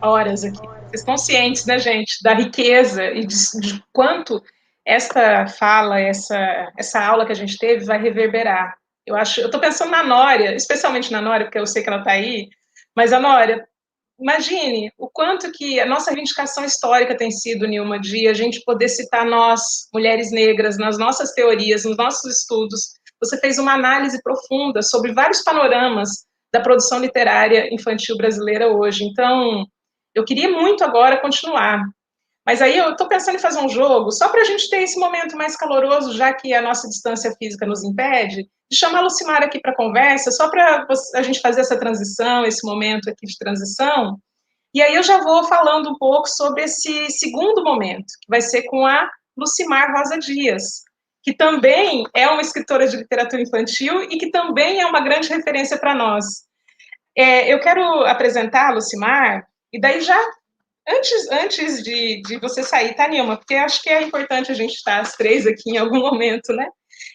horas aqui. Vocês estão cientes, né, gente, da riqueza e de quanto esta fala, essa aula que a gente teve vai reverberar. Eu estou pensando na Nória, especialmente na Nória, porque eu sei que ela está aí, mas a Nória, imagine o quanto que a nossa reivindicação histórica tem sido, Nilma, de a gente poder citar nós, mulheres negras, nas nossas teorias, nos nossos estudos. Você fez uma análise profunda sobre vários panoramas da produção literária infantil brasileira hoje. Então, eu queria muito agora continuar, mas aí eu estou pensando em fazer um jogo, só para a gente ter esse momento mais caloroso, já que a nossa distância física nos impede, de chamar a Lucimar aqui para a conversa, só para a gente fazer essa transição, esse momento aqui de transição. E aí eu já vou falando um pouco sobre esse segundo momento, que vai ser com a Lucimar Rosa Dias, que também é uma escritora de literatura infantil e que também é uma grande referência para nós. Eu quero apresentar a Lucimar, e daí já antes de você sair, tá, Nilma? Porque acho que é importante a gente estar as três aqui em algum momento, né?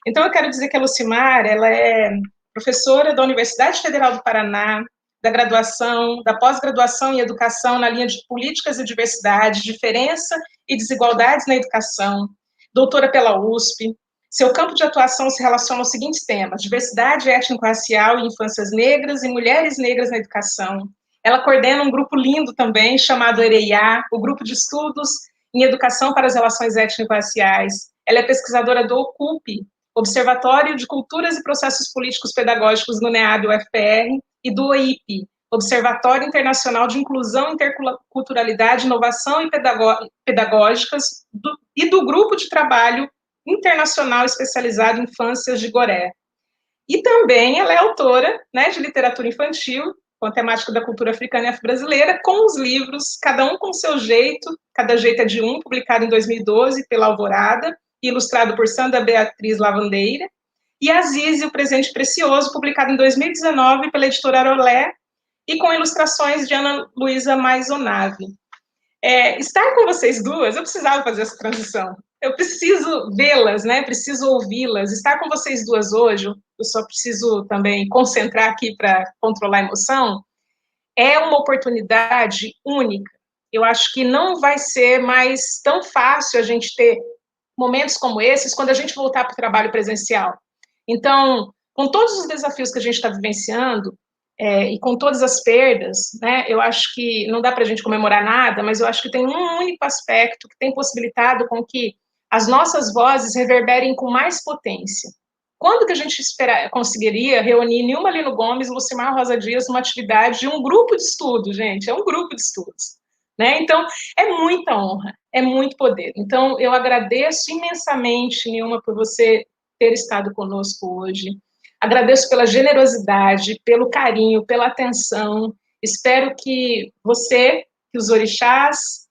Então, eu quero dizer que a Lucimar, ela é professora da Universidade Federal do Paraná, da graduação, da pós-graduação em educação na linha de políticas e diversidade, diferença e desigualdades na educação, doutora pela USP. Seu campo de atuação se relaciona aos seguintes temas: diversidade étnico-racial e infâncias negras e mulheres negras na educação. Ela coordena um grupo lindo também, chamado EREIA, o Grupo de Estudos em Educação para as Relações Étnico-Raciais. Ela é pesquisadora do OCUP, Observatório de Culturas e Processos Políticos Pedagógicos do NEAB-UFPR, e do OIP, Observatório Internacional de Inclusão, Interculturalidade, Inovação e Pedagógicas, e do Grupo de Trabalho Internacional Especializado em Infâncias de Goré. E também ela é autora, né, de literatura infantil, com a temática da cultura africana e afro-brasileira, com os livros, cada um com seu jeito, Cada Jeito é de Um, publicado em 2012 pela Alvorada, ilustrado por Sandra Beatriz Lavandeira, e Azize, o Presente Precioso, publicado em 2019 pela editora Arolé, e com ilustrações de Ana Luísa Maisonave. Estar com vocês duas, eu precisava fazer essa transição. Eu preciso vê-las, né? Preciso ouvi-las. Estar com vocês duas hoje, eu só preciso também concentrar aqui para controlar a emoção, é uma oportunidade única. Eu acho que não vai ser mais tão fácil a gente ter momentos como esses quando a gente voltar para o trabalho presencial. Então, com todos os desafios que a gente está vivenciando, e com todas as perdas, né, eu acho que não dá para a gente comemorar nada, mas eu acho que tem um único aspecto que tem possibilitado com que as nossas vozes reverberem com mais potência. Quando que a gente conseguiria reunir Nilma Lino Gomes, Lucimar Rosa Dias numa atividade de um grupo de estudo, gente? É um grupo de estudos, né? Então, é muita honra, é muito poder. Então, eu agradeço imensamente, Nilma, por você ter estado conosco hoje. Agradeço pela generosidade, pelo carinho, pela atenção. Espero que você, que os orixás,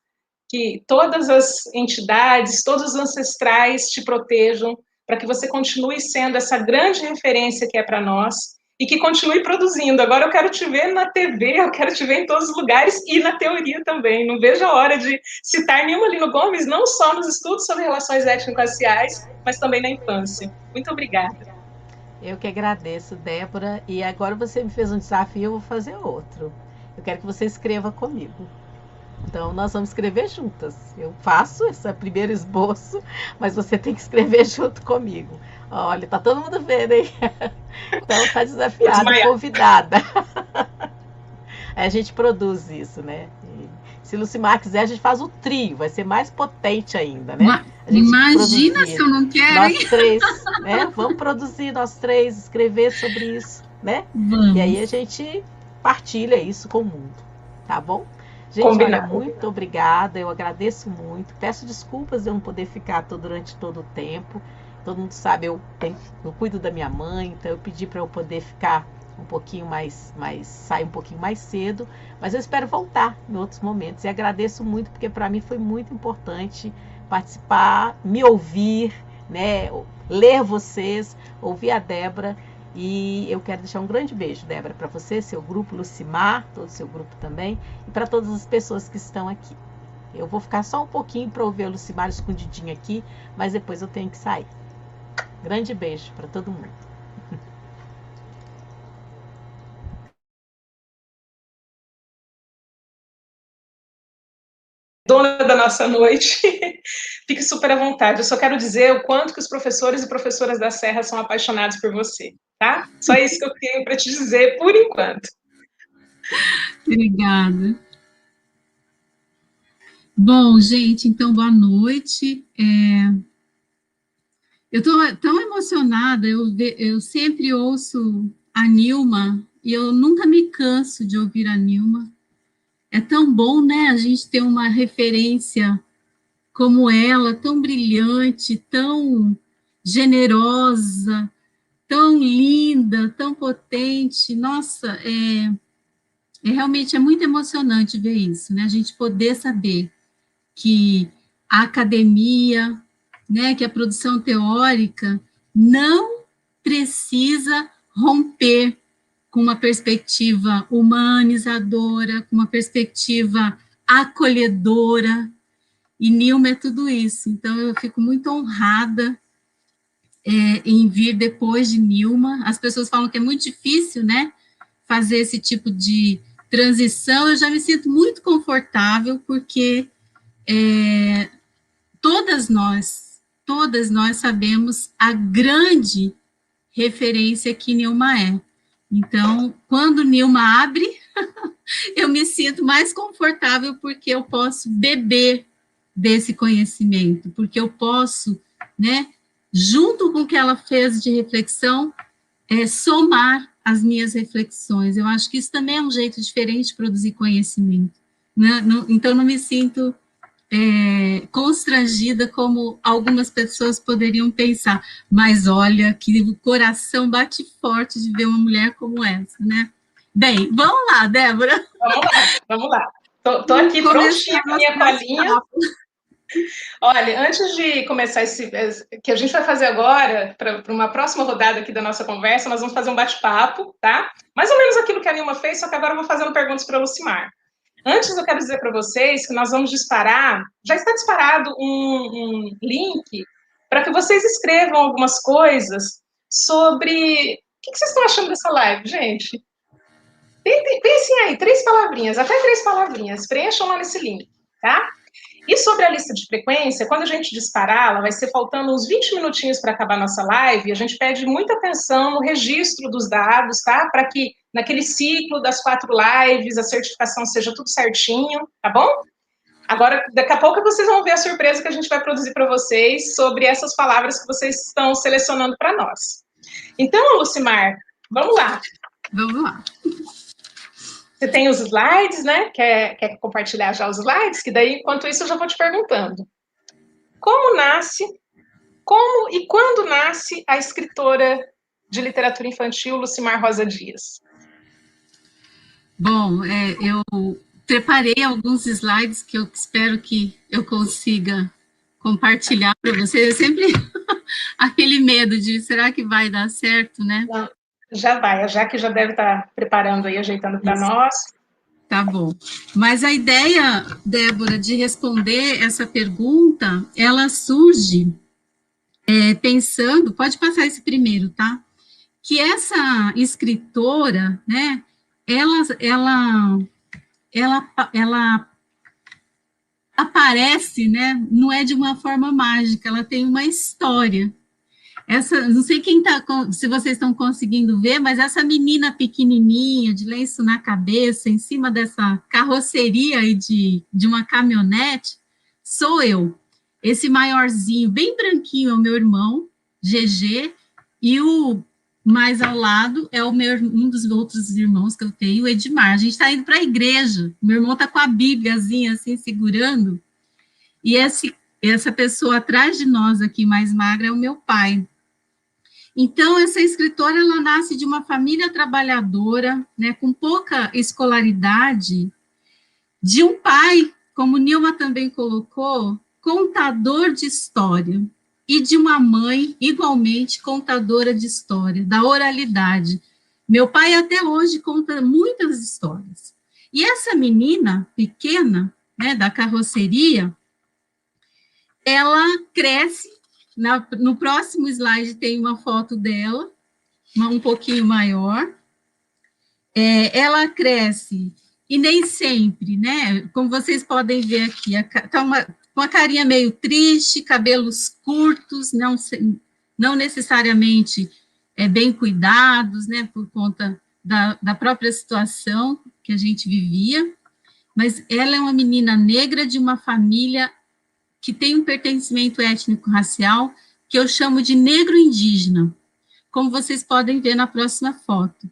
que todas as entidades, todos os ancestrais te protejam, para que você continue sendo essa grande referência que é para nós e que continue produzindo. Agora eu quero te ver na TV, eu quero te ver em todos os lugares e na teoria também. Não vejo a hora de citar Nilma Lino Gomes, não só nos estudos sobre relações étnico-raciais, mas também na infância. Muito obrigada. Eu que agradeço, Débora. E agora você me fez um desafio, eu vou fazer outro. Eu quero que você escreva comigo. Então, nós vamos escrever juntas. Eu faço esse primeiro esboço, mas você tem que escrever junto comigo. Olha, tá todo mundo vendo, hein? Então, tá desafiada e convidada. Aí a gente produz isso, né? E se Lucimar quiser, a gente faz o trio, vai ser mais potente ainda, né? Imagina se eu não quero, nós três, né? Vamos produzir nós três, escrever sobre isso, né? Vamos. E aí a gente partilha isso com o mundo, tá bom? Gente, Combinado. olha, muito obrigada, eu agradeço muito. Peço desculpas de eu não poder ficar durante todo o tempo. Todo mundo sabe, eu cuido da minha mãe, então eu pedi para eu poder ficar um pouquinho mais, sair um pouquinho mais cedo, mas eu espero voltar em outros momentos. E agradeço muito, porque para mim foi muito importante participar, me ouvir, né? Ler vocês, ouvir a Débora. E eu quero deixar um grande beijo, Débora, para você, seu grupo, Lucimar, todo o seu grupo também, e para todas as pessoas que estão aqui. Eu vou ficar só um pouquinho para ouvir a Lucimar escondidinha aqui, mas depois eu tenho que sair. Grande beijo para todo mundo. Dona da nossa noite, fique super à vontade. Eu só quero dizer o quanto que os professores e professoras da Serra são apaixonados por você, tá? Só isso que eu tenho para te dizer por enquanto. Obrigada. Bom, gente, então, boa noite. Eu estou tão emocionada, eu sempre ouço a Nilma, e eu nunca me canso de ouvir a Nilma. É tão bom, né, a gente ter uma referência como ela, tão brilhante, tão generosa, tão linda, tão potente. Nossa, realmente é muito emocionante ver isso, né? A gente poder saber que a academia, né, que a produção teórica não precisa romper com uma perspectiva humanizadora, com uma perspectiva acolhedora, e Nilma é tudo isso. Então, eu fico muito honrada em vir depois de Nilma. As pessoas falam que é muito difícil, né, fazer esse tipo de transição. Eu já me sinto muito confortável, porque todas nós sabemos a grande referência que Nilma é. Então, quando Nilma abre, eu me sinto mais confortável, porque eu posso beber desse conhecimento, porque eu posso, né, junto com o que ela fez de reflexão, somar as minhas reflexões. Eu acho que isso também é um jeito diferente de produzir conhecimento, né? Então, não me sinto constrangida como algumas pessoas poderiam pensar, mas olha, que o coração bate forte de ver uma mulher como essa, né? Bem, vamos lá, Débora. Vamos lá. Tô aqui prontinha com a minha colinha. Olha, antes de começar que a gente vai fazer agora, para uma próxima rodada aqui da nossa conversa, nós vamos fazer um bate-papo, tá? Mais ou menos aquilo que a Nilma fez, só que agora eu vou fazendo perguntas para a Lucimar. Antes, eu quero dizer para vocês que nós vamos disparar, já está disparado um link para que vocês escrevam algumas coisas sobre... O que vocês estão achando dessa live, gente? Pensem aí, 3 palavrinhas, até 3 palavrinhas, preencham lá nesse link, tá? E sobre a lista de frequência, quando a gente disparar, ela vai ser faltando uns 20 minutinhos para acabar a nossa live, e a gente pede muita atenção no registro dos dados, tá? Para que naquele ciclo das 4 lives, a certificação seja tudo certinho, tá bom? Agora, daqui a pouco vocês vão ver a surpresa que a gente vai produzir para vocês sobre essas palavras que vocês estão selecionando para nós. Então, Lucimar, vamos lá. Vamos lá. Você tem os slides, né? Quer compartilhar já os slides? Que daí, enquanto isso, eu já vou te perguntando. Como e quando nasce a escritora de literatura infantil Lucimar Rosa Dias? Bom, eu preparei alguns slides que eu espero que eu consiga compartilhar para vocês. É sempre aquele medo de, será que vai dar certo, né? Não. Já vai, a Jaque já deve estar preparando aí, ajeitando para nós. Tá bom. Mas a ideia, Débora, de responder essa pergunta, ela surge pensando, pode passar esse primeiro, tá? Que essa escritora, né, ela aparece, né? Não é de uma forma mágica, ela tem uma história. Essa, não sei quem tá, se vocês estão conseguindo ver, mas essa menina pequenininha, de lenço na cabeça, em cima dessa carroceria aí de uma caminhonete, sou eu. Esse maiorzinho, bem branquinho, é o meu irmão, GG, e o mais ao lado é um dos outros irmãos que eu tenho, o Edmar. A gente está indo para a igreja, meu irmão está com a bíbliazinha assim, segurando, e essa pessoa atrás de nós aqui, mais magra, é o meu pai. Então, essa escritora, ela nasce de uma família trabalhadora, né, com pouca escolaridade, de um pai, como Nilma também colocou, contador de história, e de uma mãe, igualmente, contadora de história, da oralidade. Meu pai, até hoje, conta muitas histórias. E essa menina pequena, né, da carroceria, ela cresce. No próximo slide tem uma foto dela, um pouquinho maior. Ela cresce, e nem sempre, né? Como vocês podem ver aqui, está com a carinha meio triste, cabelos curtos, não necessariamente bem cuidados, né? Por conta da própria situação que a gente vivia. Mas ela é uma menina negra de uma família que tem um pertencimento étnico-racial, que eu chamo de negro indígena, como vocês podem ver na próxima foto.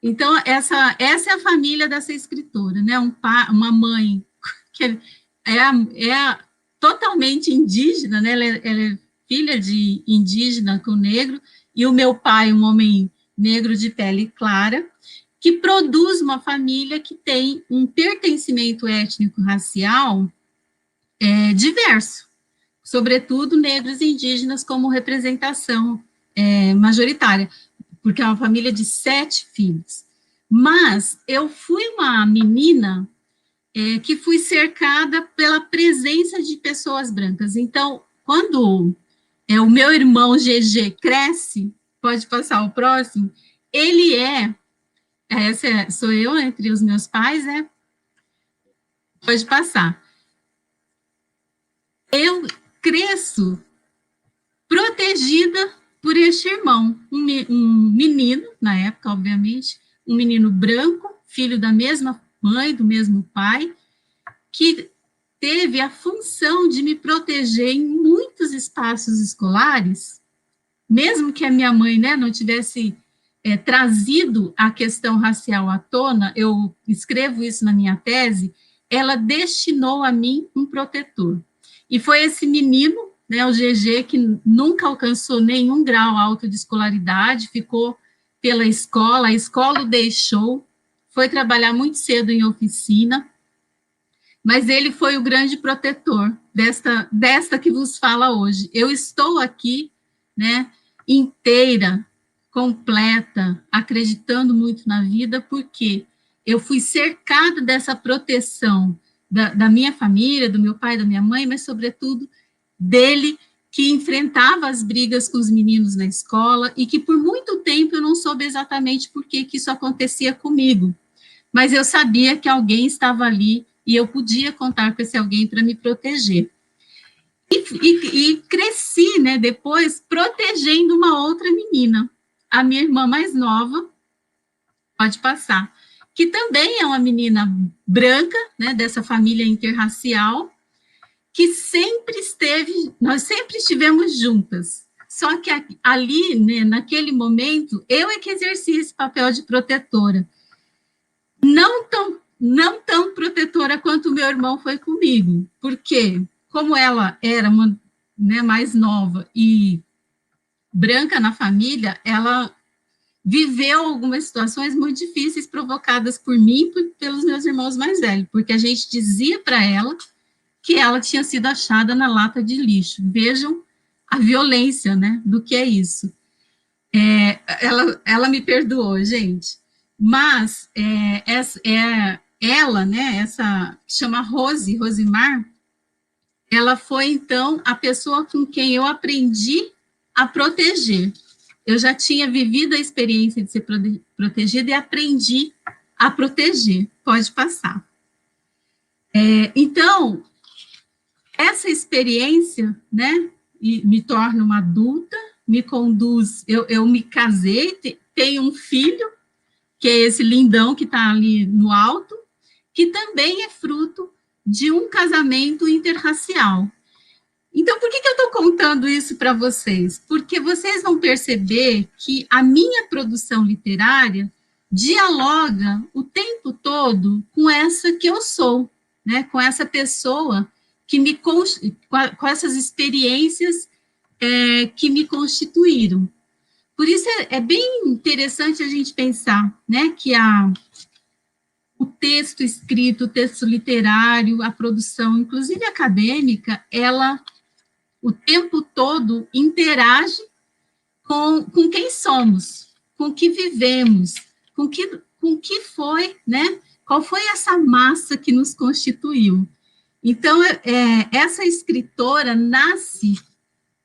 Então, essa é a família dessa escritora, né? Uma mãe que é totalmente indígena, né? Ela é filha de indígena com negro, e o meu pai, um homem negro de pele clara, que produz uma família que tem um pertencimento étnico-racial diverso, sobretudo negros e indígenas como representação majoritária, porque é uma família de 7 filhos. Mas eu fui uma menina que fui cercada pela presença de pessoas brancas. Então, quando o meu irmão GG cresce, pode passar o próximo, ele sou eu entre os meus pais, né? Pode passar. Eu cresço protegida por este irmão, um menino, na época, obviamente, um menino branco, filho da mesma mãe, do mesmo pai, que teve a função de me proteger em muitos espaços escolares, mesmo que a minha mãe, né, não tivesse trazido a questão racial à tona, eu escrevo isso na minha tese, ela destinou a mim um protetor. E foi esse menino, né, o GG, que nunca alcançou nenhum grau alto de escolaridade, ficou pela escola, a escola o deixou, foi trabalhar muito cedo em oficina, mas ele foi o grande protetor desta que vos fala hoje. Eu estou aqui, né, inteira, completa, acreditando muito na vida, porque eu fui cercada dessa proteção da minha família, do meu pai, da minha mãe, mas, sobretudo, dele, que enfrentava as brigas com os meninos na escola, e que, por muito tempo, eu não soube exatamente por que isso acontecia comigo, mas eu sabia que alguém estava ali, e eu podia contar com esse alguém para me proteger. E cresci, né, depois, protegendo uma outra menina, a minha irmã mais nova, pode passar, que também é uma menina branca, né, dessa família interracial, que nós sempre estivemos juntas, só que ali, né, naquele momento, eu é que exerci esse papel de protetora, não tão protetora quanto o meu irmão foi comigo, porque, como ela era uma, né, mais nova e branca na família, ela viveu algumas situações muito difíceis provocadas por mim e pelos meus irmãos mais velhos, porque a gente dizia para ela que ela tinha sido achada na lata de lixo. Vejam a violência, né, do que é isso. Ela me perdoou, gente, mas ela, né, essa que chama Rosimar, ela foi, então, a pessoa com quem eu aprendi a proteger. Eu já tinha vivido a experiência de ser protegida e aprendi a proteger. Pode passar. Então, essa experiência, né, me torna uma adulta, me conduz, eu me casei, tenho um filho, que é esse lindão que está ali no alto, que também é fruto de um casamento interracial. Então, por que eu estou contando isso para vocês? Porque vocês vão perceber que a minha produção literária dialoga o tempo todo com essa que eu sou, né? Com essa pessoa que com essas experiências que me constituíram. Por isso é bem interessante a gente pensar, né, que o texto escrito, o texto literário, a produção, inclusive acadêmica, ela o tempo todo interage com quem somos, com o que vivemos, com que foi, né? Qual foi essa massa que nos constituiu? Então, essa escritora nasce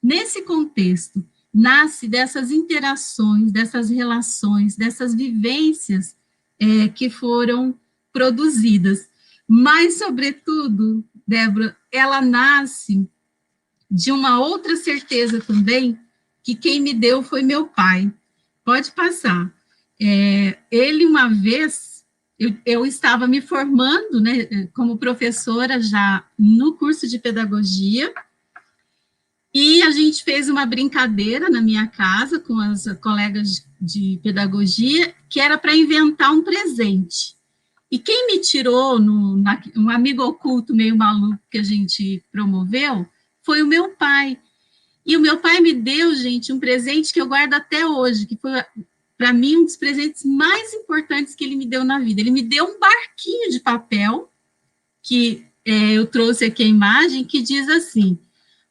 nesse contexto, nasce dessas interações, dessas relações, dessas vivências que foram produzidas. Mas, sobretudo, Débora, ela nasce de uma outra certeza também, que quem me deu foi meu pai. Pode passar. Ele, uma vez, eu estava me formando, né, como professora já no curso de pedagogia, e a gente fez uma brincadeira na minha casa com as colegas de pedagogia, que era para inventar um presente. E quem me tirou, um amigo oculto meio maluco que a gente promoveu, foi o meu pai. E o meu pai me deu, gente, um presente que eu guardo até hoje, que foi, para mim, um dos presentes mais importantes que ele me deu na vida. Ele me deu um barquinho de papel, que eu trouxe aqui a imagem, que diz assim: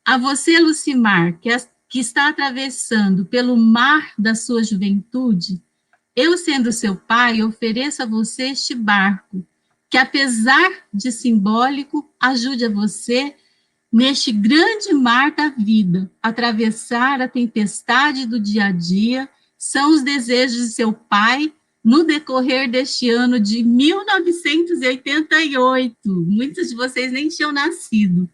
a você, Lucimar, que está atravessando pelo mar da sua juventude, eu, sendo seu pai, ofereço a você este barco, que, apesar de simbólico, ajude a você neste grande mar da vida. Atravessar a tempestade do dia a dia são os desejos de seu pai no decorrer deste ano de 1988. Muitos de vocês nem tinham nascido.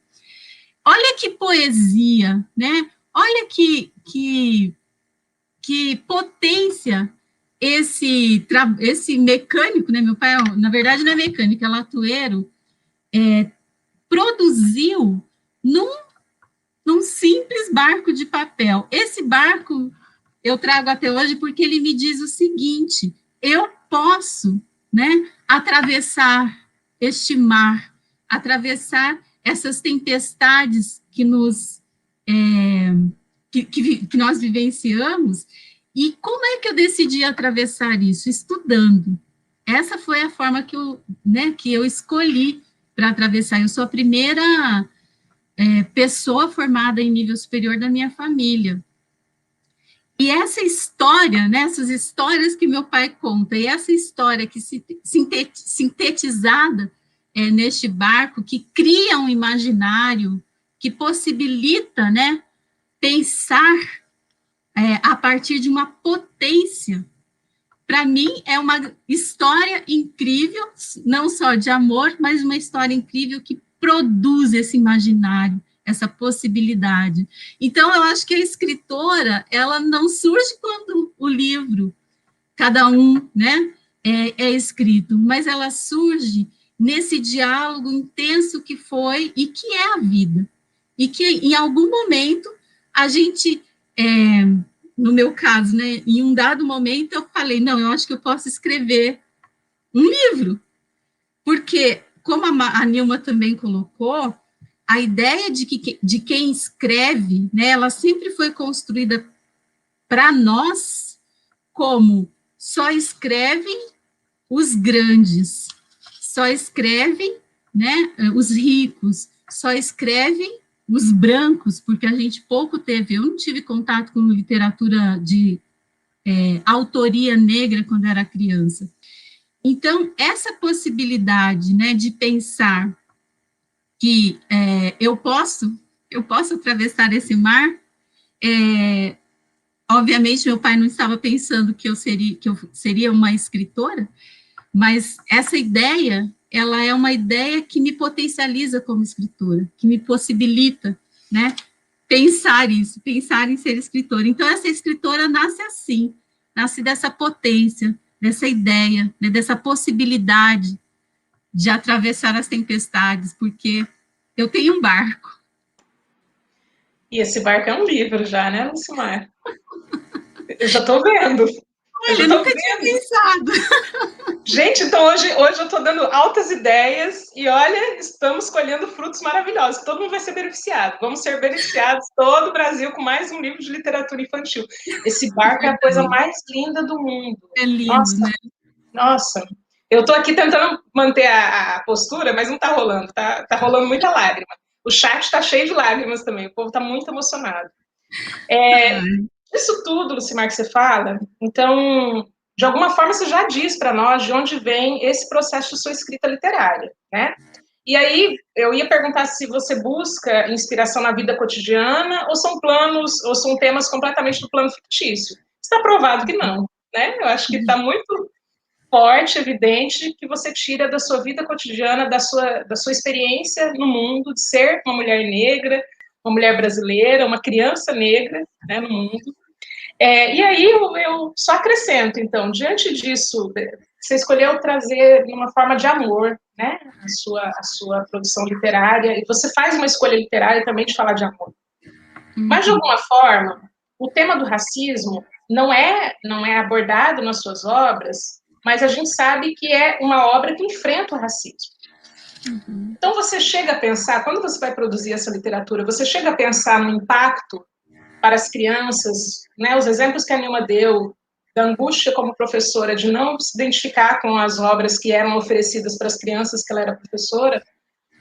Olha que poesia, né? Olha que potência esse mecânico, né? Meu pai, na verdade, não é mecânico, é latoeiro, produziu num simples barco de papel. Esse barco eu trago até hoje porque ele me diz o seguinte: eu posso, né, atravessar este mar, atravessar essas tempestades que nós vivenciamos. E como é que eu decidi atravessar isso? Estudando. Essa foi a forma que eu escolhi para atravessar. Eu sou a primeira pessoa formada em nível superior da minha família. E essa história, né, essas histórias que meu pai conta, e essa história que sintetizada neste barco, que cria um imaginário, que possibilita, né, pensar a partir de uma potência. Para mim, é uma história incrível, não só de amor, mas uma história incrível que produz esse imaginário, essa possibilidade. Então, eu acho que a escritora, ela não surge quando o livro, cada um, né, é escrito, mas ela surge nesse diálogo intenso que foi e que é a vida. E que, em algum momento, a gente... no meu caso, né, em um dado momento eu falei, não, eu acho que eu posso escrever um livro, porque, como a Nilma também colocou, a ideia de quem escreve, né, ela sempre foi construída para nós como só escrevem os grandes, só escrevem, né, os ricos, só escrevem os brancos, porque a gente pouco teve, eu não tive contato com literatura de autoria negra quando era criança. Então, essa possibilidade, né, de pensar que eu posso atravessar esse mar, obviamente meu pai não estava pensando que eu seria uma escritora, mas essa ideia, ela é uma ideia que me potencializa como escritora, que me possibilita, né, pensar em ser escritora. Então, essa escritora nasce assim, nasce dessa potência, dessa ideia, né, dessa possibilidade de atravessar as tempestades, porque eu tenho um barco. E esse barco é um livro já, né, Lucimar? Eu já estou vendo. Olha, eu nunca tinha pensado. Gente, então hoje eu estou dando altas ideias e olha, estamos colhendo frutos maravilhosos. Todo mundo vai ser beneficiado. Vamos ser beneficiados, todo o Brasil, com mais um livro de literatura infantil. Esse barco é a coisa mais linda do mundo. É lindo, nossa, né? Nossa. Eu estou aqui tentando manter a postura, mas não está rolando. Tá rolando muita lágrima. O chat está cheio de lágrimas também. O povo está muito emocionado. Isso tudo, Lucimar, que você fala, então, de alguma forma, você já diz para nós de onde vem esse processo de sua escrita literária, né? E aí, eu ia perguntar se você busca inspiração na vida cotidiana ou são planos, ou são temas completamente do plano fictício. Está provado que não, né? Eu acho que está muito forte, evidente, que você tira da sua vida cotidiana, da sua experiência no mundo, de ser uma mulher negra, uma mulher brasileira, uma criança negra, né, no mundo. E aí eu só acrescento, então, diante disso, você escolheu trazer uma forma de amor, né, a sua produção literária, e você faz uma escolha literária também de falar de amor. Mas, de alguma forma, o tema do racismo não é abordado nas suas obras, mas a gente sabe que é uma obra que enfrenta o racismo. Então, você chega a pensar, quando você vai produzir essa literatura, você chega a pensar no impacto para as crianças, né, os exemplos que a Nilma deu, da angústia como professora, de não se identificar com as obras que eram oferecidas para as crianças que ela era professora.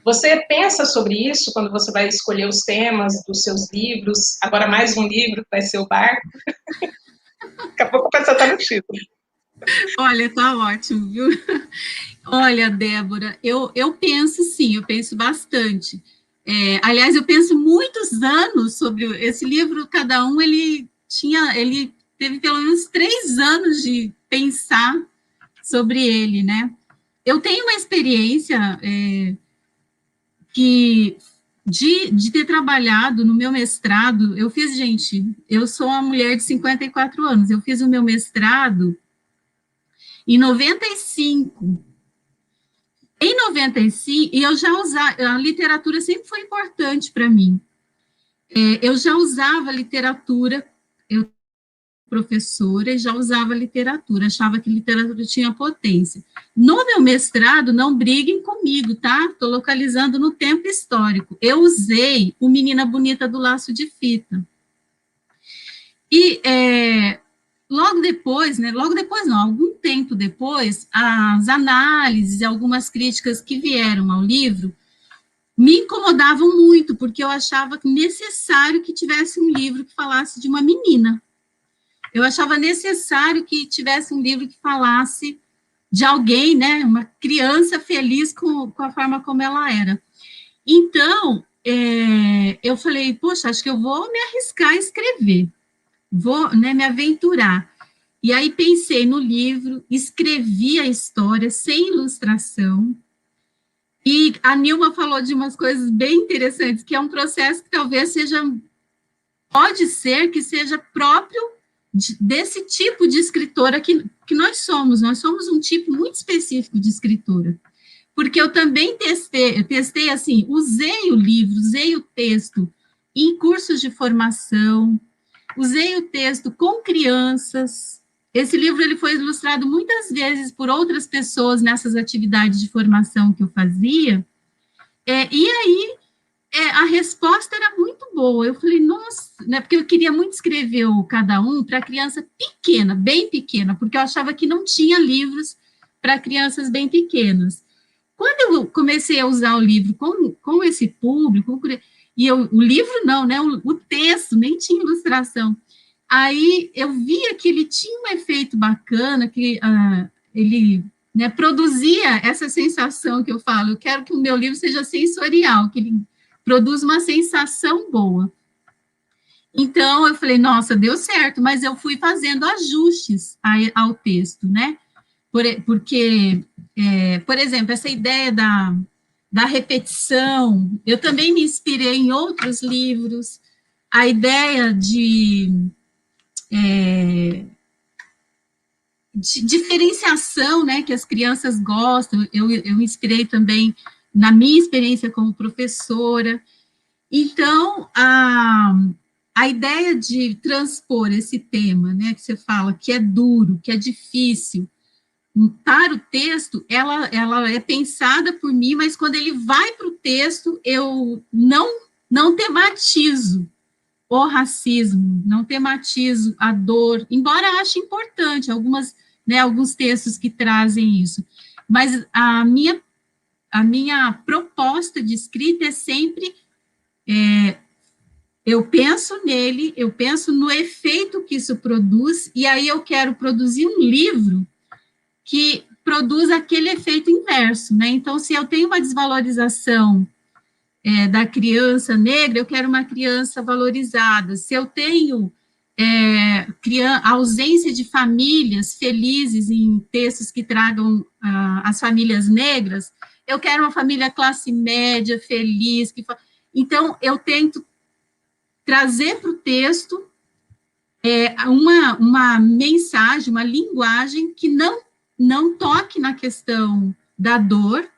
Você pensa sobre isso quando você vai escolher os temas dos seus livros? Agora mais um livro que vai ser o Barco. Daqui a pouco vai estar no título. Olha, tá ótimo, viu? Olha, Débora, eu penso sim, eu penso bastante. Aliás, eu penso muitos anos sobre esse livro, cada um, ele teve pelo menos 3 anos de pensar sobre ele, né? Eu tenho uma experiência de ter trabalhado no meu mestrado, eu sou uma mulher de 54 anos, eu fiz o meu mestrado em 95. Em 95, e eu já usava, a literatura sempre foi importante para mim. Eu já usava literatura, eu professora, e já usava literatura, achava que literatura tinha potência. No meu mestrado, não briguem comigo, tá? Estou localizando no tempo histórico. Eu usei o Menina Bonita do Laço de Fita. E logo depois não, algum tempo depois, as análises e algumas críticas que vieram ao livro me incomodavam muito, porque eu achava necessário que tivesse um livro que falasse de uma menina. Eu achava necessário que tivesse um livro que falasse de alguém, né, uma criança feliz com a forma como ela era. Então, eu falei, poxa, acho que eu vou me arriscar a escrever, vou, né, me aventurar. E aí pensei no livro, escrevi a história sem ilustração, e a Nilma falou de umas coisas bem interessantes, que é um processo que talvez pode ser que seja próprio desse tipo de escritora que nós somos um tipo muito específico de escritora, porque eu também testei assim, usei o livro, usei o texto em cursos de formação, usei o texto com crianças. Esse livro ele foi ilustrado muitas vezes por outras pessoas nessas atividades de formação que eu fazia, e aí a resposta era muito boa. Eu falei, nossa, né, porque eu queria muito escrever o Cada Um para criança pequena, bem pequena, porque eu achava que não tinha livros para crianças bem pequenas. Quando eu comecei a usar o livro com esse público, o livro não, né, o texto, nem tinha ilustração. Aí eu via que ele tinha um efeito bacana, que ele, né, produzia essa sensação que eu falo, eu quero que o meu livro seja sensorial, que ele produz uma sensação boa. Então, eu falei, nossa, deu certo, mas eu fui fazendo ajustes ao texto, né? porque, por exemplo, essa ideia da repetição, eu também me inspirei em outros livros, a ideia de diferenciação, né, que as crianças gostam, eu inspirei também na minha experiência como professora. Então, a ideia de transpor esse tema, né, que você fala, que é duro, que é difícil, para o texto, ela é pensada por mim, mas quando ele vai para o texto, eu não tematizo o racismo, não tematizo a dor, embora ache importante alguns textos que trazem isso, mas a minha proposta de escrita é sempre, eu penso nele, eu penso no efeito que isso produz, e aí eu quero produzir um livro que produz aquele efeito inverso, né? Então, se eu tenho uma desvalorização da criança negra, eu quero uma criança valorizada. Se eu tenho ausência de famílias felizes em textos que tragam as famílias negras, eu quero uma família classe média, feliz. Então, eu tento trazer para o texto uma mensagem, uma linguagem que não toque na questão da dor,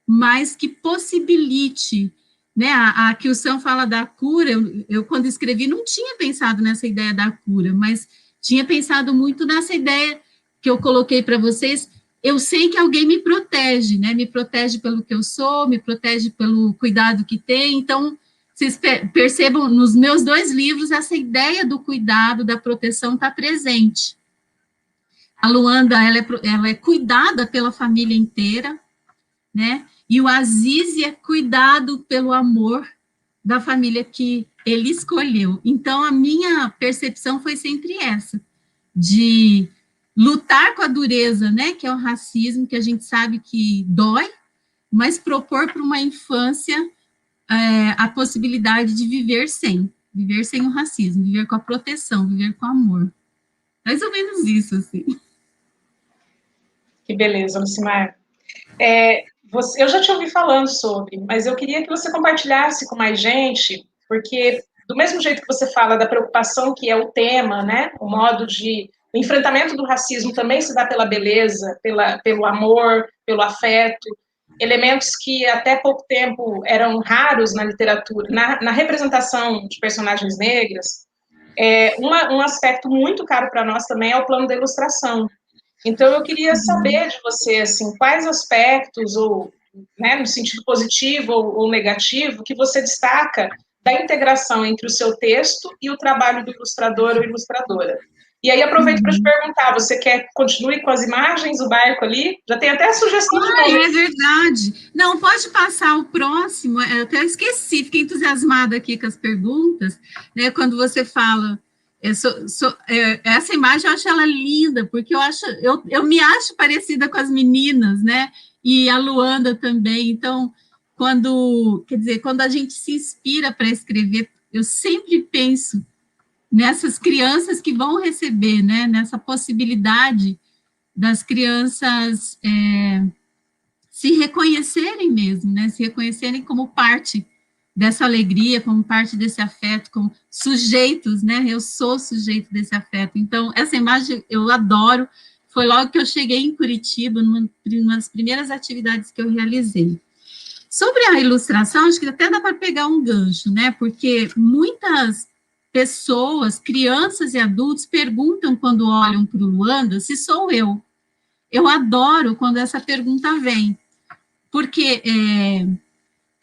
mas que possibilite, né, a Kilson fala da cura, eu quando escrevi não tinha pensado nessa ideia da cura, mas tinha pensado muito nessa ideia que eu coloquei para vocês, eu sei que alguém me protege, né, me protege pelo que eu sou, me protege pelo cuidado que tem, então, vocês percebam, nos meus 2 livros, essa ideia do cuidado, da proteção está presente. A Luanda, ela é cuidada pela família inteira, né? E o Aziz é cuidado pelo amor da família que ele escolheu. Então, a minha percepção foi sempre essa, de lutar com a dureza, né? Que é o racismo, que a gente sabe que dói, mas propor para uma infância a possibilidade de viver sem o racismo, viver com a proteção, viver com amor. Mais ou menos isso, assim. Que beleza, Lucimar. Eu já te ouvi falando sobre, mas eu queria que você compartilhasse com mais gente, porque do mesmo jeito que você fala da preocupação que é o tema, né, o enfrentamento do racismo também se dá pela beleza, pelo amor, pelo afeto, elementos que até pouco tempo eram raros na literatura, na representação de personagens negras. Um aspecto muito caro para nós também é o plano da ilustração. Então, eu queria saber de você, assim, quais aspectos, ou, né, no sentido positivo ou negativo, que você destaca da integração entre o seu texto e o trabalho do ilustrador ou ilustradora. E aí, aproveito para te perguntar, você quer que continue com as imagens, o barco ali? Já tem até a sugestão de nome. É verdade. Não, pode passar o próximo, eu até esqueci, fiquei entusiasmada aqui com as perguntas, né, quando você fala... essa imagem eu acho ela linda, porque eu me acho parecida com as meninas, né? E a Luanda também. Então, quando a gente se inspira para escrever, eu sempre penso nessas crianças que vão receber, né? Nessa possibilidade das crianças se reconhecerem mesmo, né? Se reconhecerem como parte dessa alegria, como parte desse afeto, como sujeitos, né? Eu sou sujeito desse afeto. Então, essa imagem eu adoro. Foi logo que eu cheguei em Curitiba, numa das primeiras atividades que eu realizei. Sobre a ilustração, acho que até dá para pegar um gancho, né? Porque muitas pessoas, crianças e adultos, perguntam quando olham para o Luanda se sou eu. Eu adoro quando essa pergunta vem, porque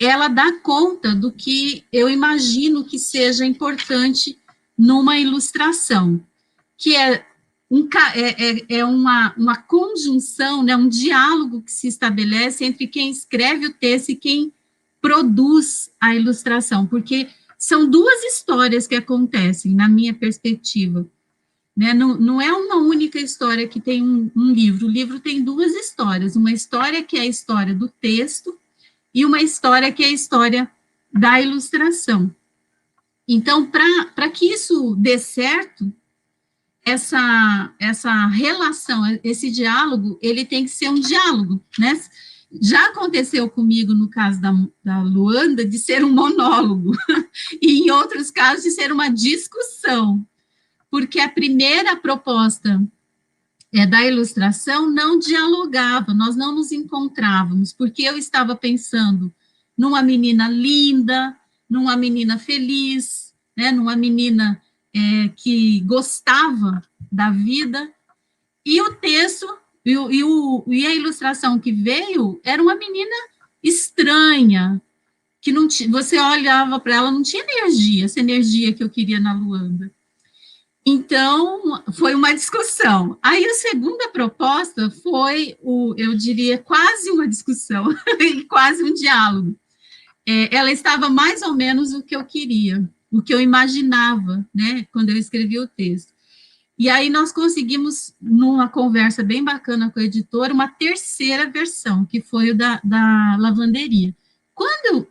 ela dá conta do que eu imagino que seja importante numa ilustração, que é uma conjunção, né, um diálogo que se estabelece entre quem escreve o texto e quem produz a ilustração, porque são 2 histórias que acontecem, na minha perspectiva, né? Não é uma única história que tem um livro, o livro tem 2 histórias, uma história que é a história do texto, e uma história que é a história da ilustração. Então, para que isso dê certo, essa relação, esse diálogo, ele tem que ser um diálogo, né? Já aconteceu comigo, no caso da Luanda, de ser um monólogo, e em outros casos de ser uma discussão, porque a primeira proposta da ilustração não dialogava, nós não nos encontrávamos, porque eu estava pensando numa menina linda, numa menina feliz, né, numa menina que gostava da vida, e o texto, e a ilustração que veio era uma menina estranha, que não você olhava para ela, não tinha energia, essa energia que eu queria na Luanda. Então, foi uma discussão. Aí, a segunda proposta foi, eu diria, quase uma discussão, quase um diálogo. Ela estava mais ou menos o que eu queria, o que eu imaginava, né, quando eu escrevi o texto. E aí nós conseguimos, numa conversa bem bacana com o editor, uma terceira versão, que foi o da lavanderia. Quando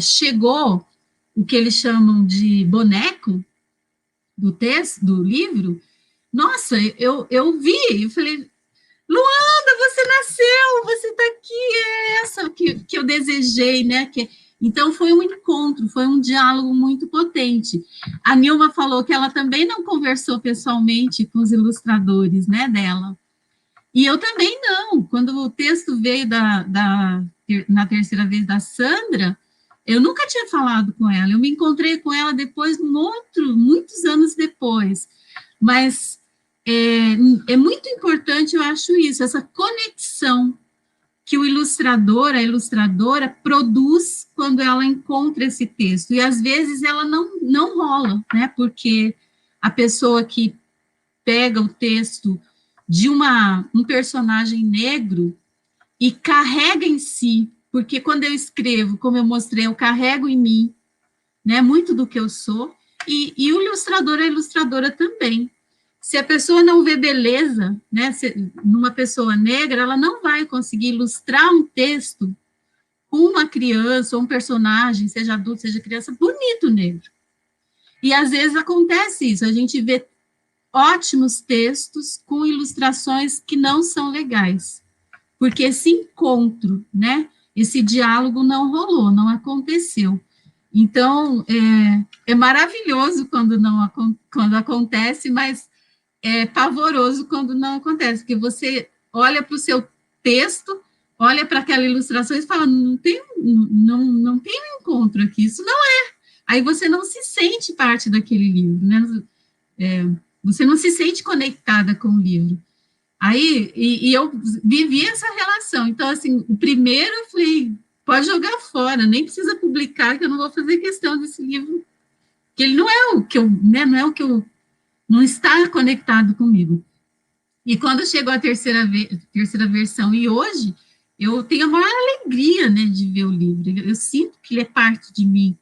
chegou o que eles chamam de boneco do texto, do livro, nossa, eu vi, eu falei, Luanda, você nasceu, você está aqui, é essa que eu desejei, né? Então, foi um encontro, foi um diálogo muito potente. A Nilma falou que ela também não conversou pessoalmente com os ilustradores, né, dela. E eu também não. Quando o texto veio na terceira vez da Sandra, eu nunca tinha falado com ela. Eu me encontrei com ela depois, muitos anos depois. Mas é muito importante, eu acho isso, essa conexão que o ilustrador, a ilustradora, produz quando ela encontra esse texto. E, às vezes, ela não rola, né? Porque a pessoa que pega o texto de um personagem negro e carrega em si, porque quando eu escrevo, como eu mostrei, eu carrego em mim, né, muito do que eu sou, e o ilustrador, a ilustradora também. Se a pessoa não vê beleza, né, numa pessoa negra, ela não vai conseguir ilustrar um texto com uma criança, ou um personagem, seja adulto, seja criança, bonito negro. E às vezes acontece isso, a gente vê ótimos textos com ilustrações que não são legais, porque esse encontro, né, esse diálogo não rolou, não aconteceu. Então, é maravilhoso quando acontece, mas é pavoroso quando não acontece, porque você olha para o seu texto, olha para aquela ilustração e fala, não tem um encontro aqui, isso não é. Aí você não se sente parte daquele livro, né? Você não se sente conectada com o livro. Aí, e eu vivi essa relação. Então, assim, o primeiro eu falei, pode jogar fora, nem precisa publicar, que eu não vou fazer questão desse livro, que ele não é o que eu, né, não é o que eu, não está conectado comigo. E quando chegou a terceira versão, e hoje, eu tenho a maior alegria, né, de ver o livro. Eu sinto que ele é parte de mim,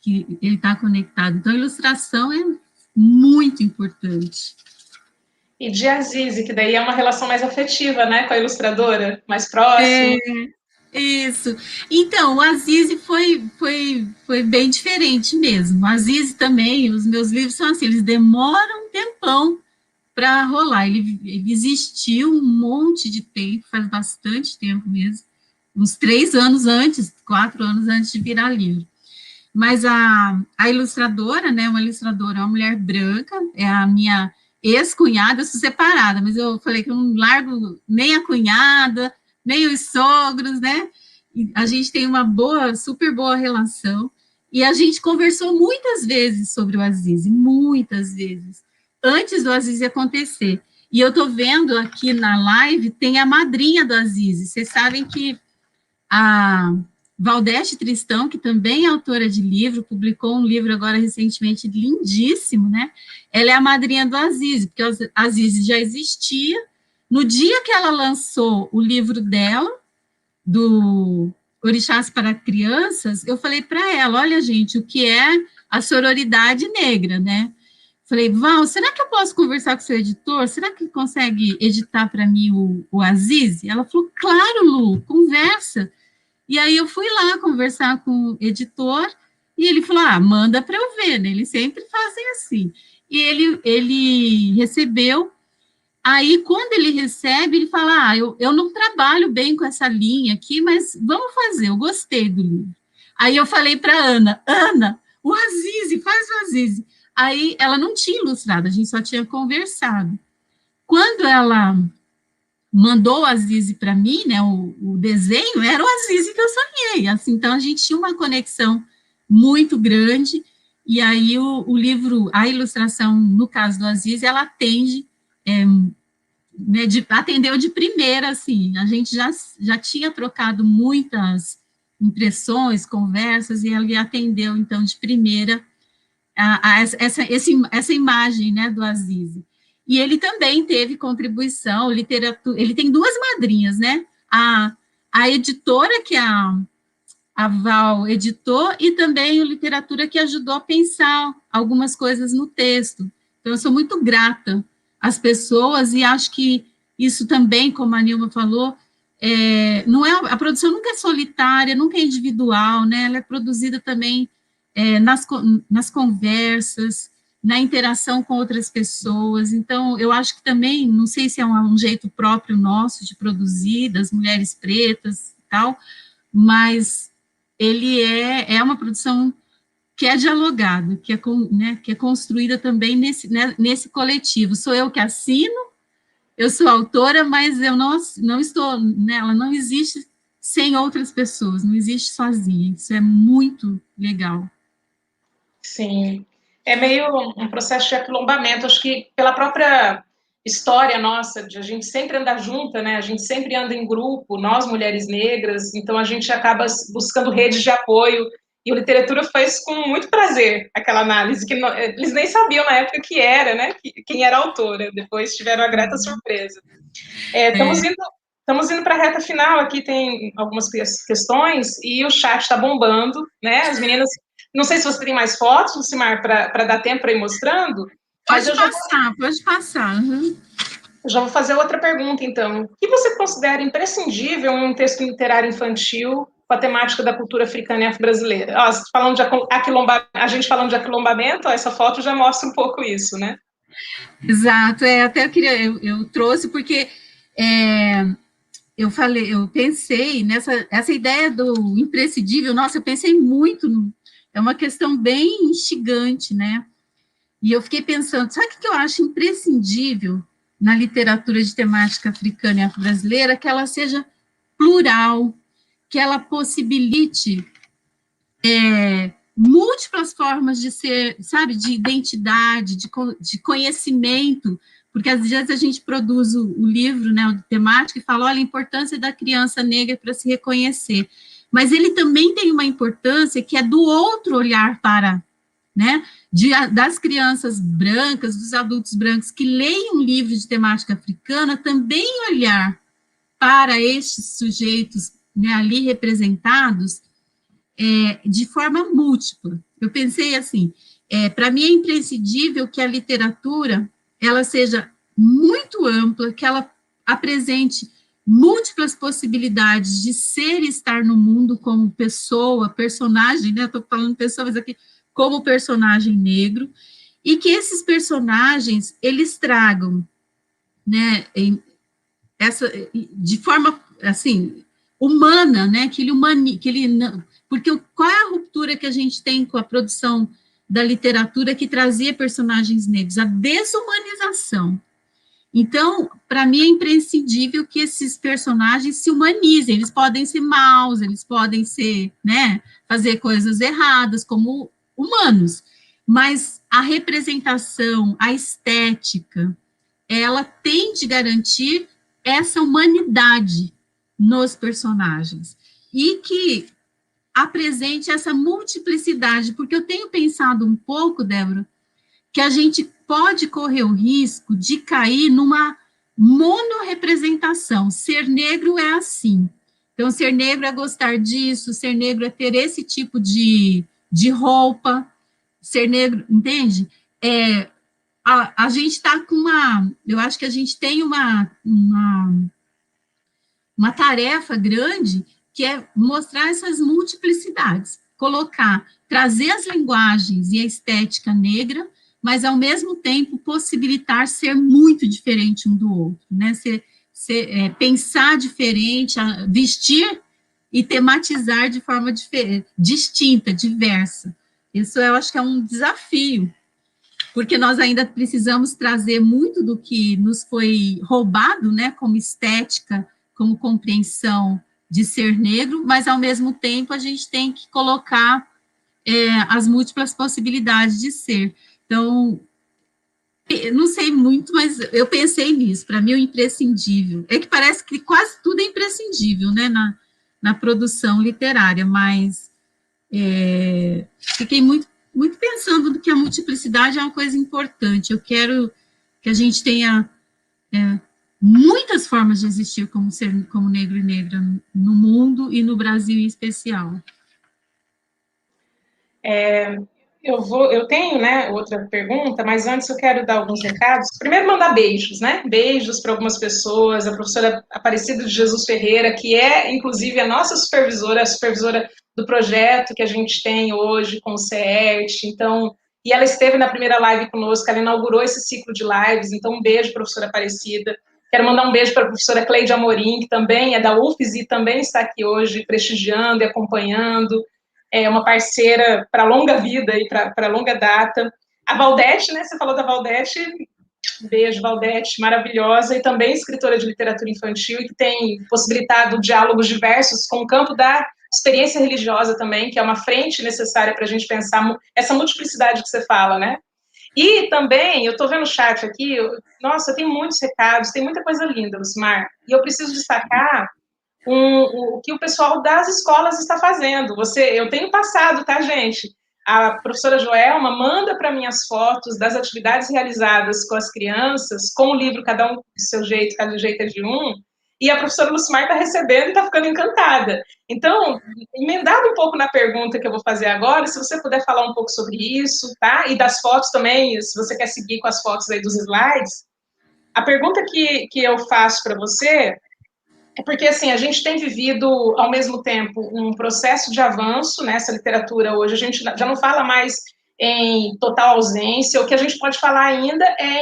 que ele está conectado. Então, a ilustração é muito importante. E de Azize, que daí é uma relação mais afetiva, né, com a ilustradora, mais próxima. Isso. Então, o Azize foi bem diferente mesmo. O Azize também, os meus livros são assim, eles demoram um tempão para rolar. Ele existiu um monte de tempo, faz bastante tempo mesmo, uns 3 anos antes, 4 anos antes de virar livro. Mas a ilustradora, né, uma mulher branca, é a minha ex-cunhada, eu sou separada, mas eu falei que eu não largo nem a cunhada, nem os sogros, né? E a gente tem uma super boa relação, e a gente conversou muitas vezes sobre o Azize, muitas vezes, antes do Azize acontecer. E eu estou vendo aqui na live, tem a madrinha do Azize. Vocês sabem que a Valdete Tristão, que também é autora de livro, publicou um livro agora recentemente lindíssimo, né? Ela é a madrinha do Azize, porque o Azize já existia. No dia que ela lançou o livro dela, do Orixás para Crianças, eu falei para ela, olha, gente, o que é a sororidade negra, né? Falei, Val, será que eu posso conversar com o seu editor? Será que consegue editar para mim o Azize? Ela falou, claro, Lu, conversa. E aí eu fui lá conversar com o editor, e ele falou, manda para eu ver, né? Eles sempre fazem assim. e ele recebeu. Aí, quando ele recebe, ele fala, eu não trabalho bem com essa linha aqui, mas vamos fazer, eu gostei do livro. Aí eu falei para Ana, o Azize, faz o Azize. Aí ela não tinha ilustrado, a gente só tinha conversado. Quando ela mandou o Azize para mim, né, o desenho, era o Azize que eu sonhei. Assim, então, a gente tinha uma conexão muito grande, e aí o livro, a ilustração, no caso do Azize, ela atende... né, atendeu de primeira, assim, a gente já tinha trocado muitas impressões, conversas, e ele atendeu, então, de primeira essa imagem, né, do Azize. E ele também teve contribuição, literatura, ele tem duas madrinhas, né, a editora, que a Val editou, e também a literatura que ajudou a pensar algumas coisas no texto. Então, eu sou muito grata às pessoas, e acho que isso também, como a Nilma falou, não é, a produção nunca é solitária, nunca é individual, né? Ela é produzida também nas conversas, na interação com outras pessoas. Então, eu acho que também, não sei se é um jeito próprio nosso de produzir, das mulheres pretas e tal, mas ele é uma produção que é dialogada, que é construída também nesse coletivo. Sou eu que assino, eu sou autora, mas eu não estou, né, ela não existe sem outras pessoas, não existe sozinha. Isso é muito legal. Sim, é meio um processo de aquilombamento, acho que pela própria história nossa, de a gente sempre andar junta, né, a gente sempre anda em grupo, nós mulheres negras, então a gente acaba buscando redes de apoio, e o Literatura faz com muito prazer aquela análise, que eles nem sabiam na época que era, né, quem era a autora, depois tiveram a grata surpresa. Estamos indo para a reta final, aqui tem algumas questões, e o chat está bombando, né, as meninas... Não sei se você tem mais fotos, Lucimar, para dar tempo para ir mostrando. Pode passar. Uhum. Eu já vou fazer outra pergunta, então. O que você considera imprescindível em um texto literário infantil com a temática da cultura africana e afro-brasileira? Falando de a gente falando de aquilombamento, essa foto já mostra um pouco isso, né? Exato, até eu trouxe porque eu pensei essa ideia do imprescindível, nossa, eu pensei muito, é uma questão bem instigante, né? E eu fiquei pensando, sabe o que eu acho imprescindível na literatura de temática africana e afro-brasileira? Que ela seja plural, que ela possibilite múltiplas formas de ser, sabe, de identidade, de conhecimento, porque às vezes a gente produz o livro, né, o temático, e fala, olha, a importância da criança negra para se reconhecer, mas ele também tem uma importância que é do outro olhar para, né, das crianças brancas, dos adultos brancos que leem um livro de temática africana, também olhar para estes sujeitos, né, ali representados, de forma múltipla. Eu pensei assim, para mim é imprescindível que a literatura ela seja muito ampla, que ela apresente múltiplas possibilidades de ser e estar no mundo como pessoa, personagem, né? Estou falando pessoas aqui como personagem negro, e que esses personagens eles tragam, né? De forma assim humana, né? Porque qual é a ruptura que a gente tem com a produção da literatura que trazia personagens negros? A desumanização. Então, para mim é imprescindível que esses personagens se humanizem, eles podem ser maus, eles podem ser, né, fazer coisas erradas, como humanos, mas a representação, a estética, ela tem de garantir essa humanidade nos personagens, e que apresente essa multiplicidade, porque eu tenho pensado um pouco, Débora, que a gente pode correr o risco de cair numa monorrepresentação. Ser negro é assim. Então, ser negro é gostar disso, ser negro é ter esse tipo de roupa, ser negro, entende? A gente está com eu acho que a gente tem uma tarefa grande, que é mostrar essas multiplicidades, trazer as linguagens e a estética negra, mas, ao mesmo tempo, possibilitar ser muito diferente um do outro, né? Pensar diferente, vestir e tematizar de forma distinta, diversa. Isso eu acho que é um desafio, porque nós ainda precisamos trazer muito do que nos foi roubado, né, como estética, como compreensão de ser negro, mas, ao mesmo tempo, a gente tem que colocar as múltiplas possibilidades de ser. Então, eu não sei muito, mas eu pensei nisso. Para mim, o imprescindível. É que parece que quase tudo é imprescindível, né, na produção literária, mas fiquei muito pensando que a multiplicidade é uma coisa importante. Eu quero que a gente tenha muitas formas de existir como negro e negra no mundo e no Brasil em especial. Eu tenho, né, outra pergunta, mas antes eu quero dar alguns recados. Primeiro, mandar beijos, né? Beijos para algumas pessoas. A professora Aparecida de Jesus Ferreira, que é, inclusive, a nossa supervisora, a supervisora do projeto que a gente tem hoje com o CERT. Então, e ela esteve na primeira live conosco, ela inaugurou esse ciclo de lives. Então, um beijo, professora Aparecida. Quero mandar um beijo para a professora Cleide Amorim, que também é da UFES e também está aqui hoje prestigiando e acompanhando. É uma parceira para longa vida e para longa data. A Valdete, né? Você falou da Valdete, beijo, Valdete, maravilhosa, e também escritora de literatura infantil, e que tem possibilitado diálogos diversos com o campo da experiência religiosa também, que é uma frente necessária para a gente pensar essa multiplicidade que você fala, né? E também, eu estou vendo o chat aqui, nossa, tem muitos recados, tem muita coisa linda, Lucimar, e eu preciso destacar o que o pessoal das escolas está fazendo. Eu tenho passado, tá, gente? A professora Joelma manda para mim as fotos das atividades realizadas com as crianças, com o livro Cada Um do Seu Jeito, Cada Jeito é de Um, e a professora Lucimar está recebendo e está ficando encantada. Então, emendado um pouco na pergunta que eu vou fazer agora, se você puder falar um pouco sobre isso, tá? E das fotos também, se você quer seguir com as fotos aí dos slides. A pergunta que eu faço para você é porque, assim, a gente tem vivido, ao mesmo tempo, um processo de avanço nessa literatura hoje. A gente já não fala mais em total ausência, o que a gente pode falar ainda é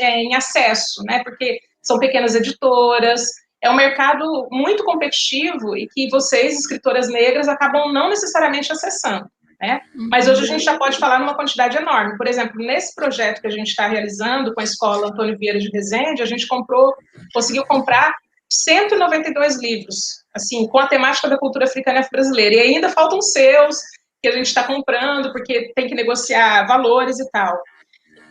em acesso, né? Porque são pequenas editoras, é um mercado muito competitivo e que vocês, escritoras negras, acabam não necessariamente acessando, né? Mas hoje a gente já pode falar numa quantidade enorme. Por exemplo, nesse projeto que a gente está realizando com a Escola Antônio Vieira de Rezende, a gente conseguiu comprar 192 livros, assim, com a temática da cultura africana e afro-brasileira. E ainda faltam seus, que a gente está comprando, porque tem que negociar valores e tal.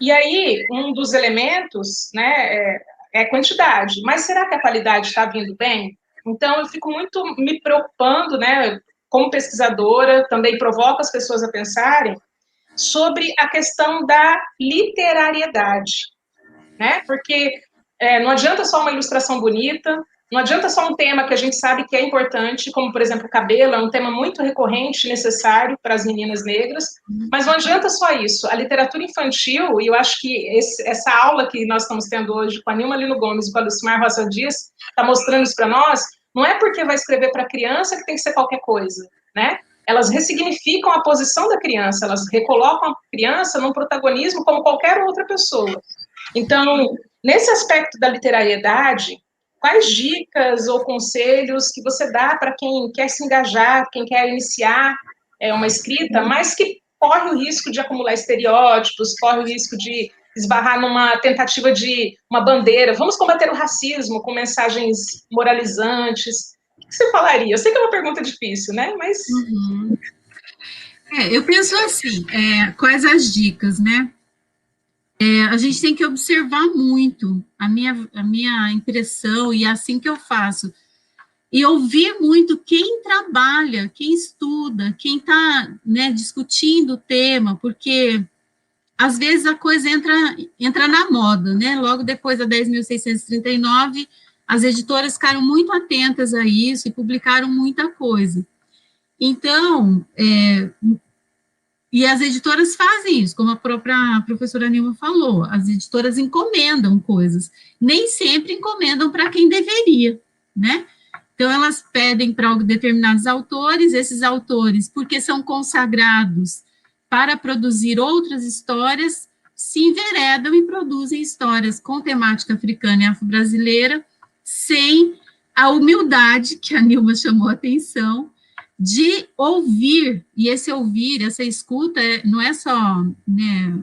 E aí, um dos elementos, né, é quantidade. Mas será que a qualidade está vindo bem? Então, eu fico muito me preocupando, né, como pesquisadora, também provoco as pessoas a pensarem sobre a questão da literariedade, né? Porque não adianta só uma ilustração bonita, não adianta só um tema que a gente sabe que é importante, como, por exemplo, o cabelo, é um tema muito recorrente e necessário para as meninas negras, mas não adianta só isso. A literatura infantil, e eu acho que essa aula que nós estamos tendo hoje com a Nilma Lino Gomes e com a Lucimar Roça Dias está mostrando isso para nós, não é porque vai escrever para criança que tem que ser qualquer coisa, né? Elas ressignificam a posição da criança, elas recolocam a criança num protagonismo como qualquer outra pessoa. Então, nesse aspecto da literariedade, quais dicas ou conselhos que você dá para quem quer se engajar, quem quer iniciar uma escrita, mas que corre o risco de acumular estereótipos, corre o risco de esbarrar numa tentativa de uma bandeira, vamos combater o racismo com mensagens moralizantes. O que você falaria? Eu sei que é uma pergunta difícil, né? Mas... eu penso assim, quais as dicas, né? A gente tem que observar muito, a minha impressão, e é assim que eu faço, e ouvir muito quem trabalha, quem estuda, quem está, né, discutindo o tema, porque às vezes a coisa entra na moda, né? Logo depois da 10.639, as editoras ficaram muito atentas a isso e publicaram muita coisa. Então, e as editoras fazem isso, como a própria professora Nilma falou, as editoras encomendam coisas, nem sempre encomendam para quem deveria, né? Então, elas pedem para determinados autores, esses autores, porque são consagrados para produzir outras histórias, se enveredam e produzem histórias com temática africana e afro-brasileira, sem a humildade que a Nilma chamou a atenção, de ouvir, e esse ouvir, essa escuta, não é só, né,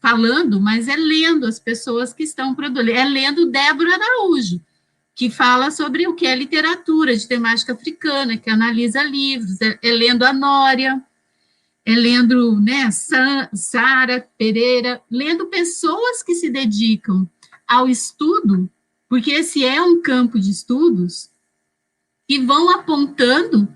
falando, mas é lendo as pessoas que estão produzindo, é lendo Débora Araújo, que fala sobre o que é literatura de temática africana, que analisa livros, é lendo a Nória, é lendo, né, Sara Pereira, lendo pessoas que se dedicam ao estudo, porque esse é um campo de estudos, que vão apontando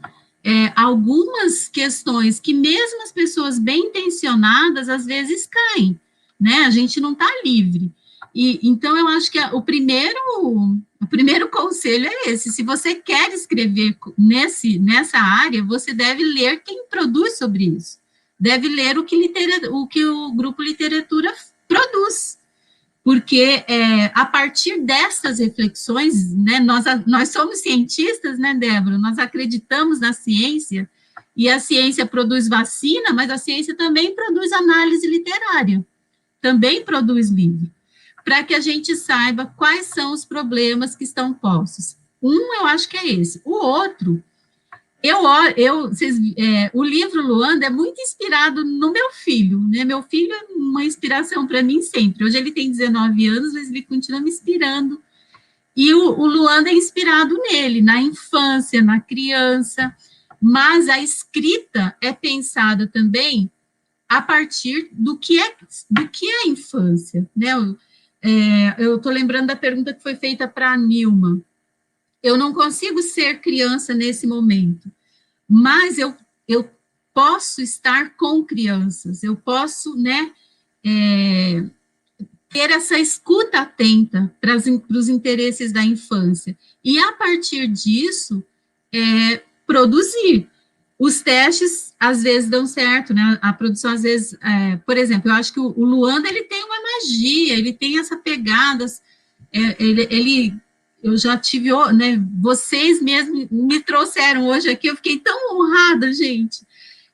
algumas questões que mesmo as pessoas bem intencionadas, às vezes caem, né? A gente não está livre. E, então, eu acho que o primeiro conselho é esse: se você quer escrever nessa área, você deve ler quem produz sobre isso, deve ler o que o Grupo Literatura produz, porque a partir dessas reflexões, né, nós somos cientistas, né, Débora? Nós acreditamos na ciência, e a ciência produz vacina, mas a ciência também produz análise literária, também produz livro, para que a gente saiba quais são os problemas que estão postos. Eu acho que é esse. O outro, o livro Luanda é muito inspirado no meu filho, né? Meu filho é uma inspiração para mim sempre. Hoje ele tem 19 anos, mas ele continua me inspirando. E o Luanda é inspirado nele, na infância, na criança, mas a escrita é pensada também a partir do que é a infância, né? Eu estou lembrando da pergunta que foi feita para a Nilma. Eu não consigo ser criança nesse momento, mas eu posso estar com crianças, eu posso, né, ter essa escuta atenta para os interesses da infância, e a partir disso, produzir. Os testes, às vezes, dão certo, né? A produção, às vezes, por exemplo, eu acho que o Luanda, ele tem uma magia, ele tem essa pegada, eu já tive, né, vocês mesmos me trouxeram hoje aqui, eu fiquei tão honrada, gente,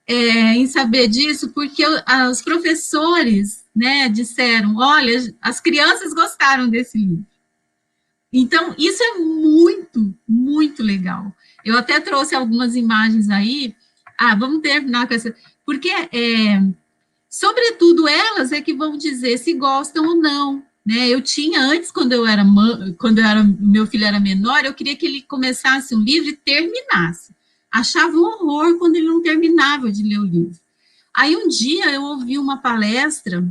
em saber disso, porque os professores, né, disseram, olha, as crianças gostaram desse livro. Então, isso é muito, muito legal. Eu até trouxe algumas imagens aí. Vamos terminar com essa, porque, sobretudo, elas é que vão dizer se gostam ou não, né? Eu tinha, antes, quando meu filho era menor, eu queria que ele começasse um livro e terminasse. Achava um horror quando ele não terminava de ler o livro. Aí, um dia, eu ouvi uma palestra.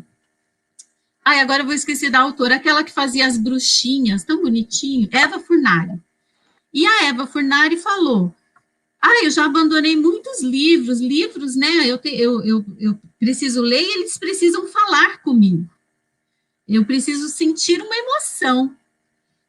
Agora eu vou esquecer da autora, aquela que fazia as bruxinhas, tão bonitinho, Eva Furnari. E a Eva Furnari falou, eu já abandonei muitos livros, né, eu preciso ler e eles precisam falar comigo. Eu preciso sentir uma emoção.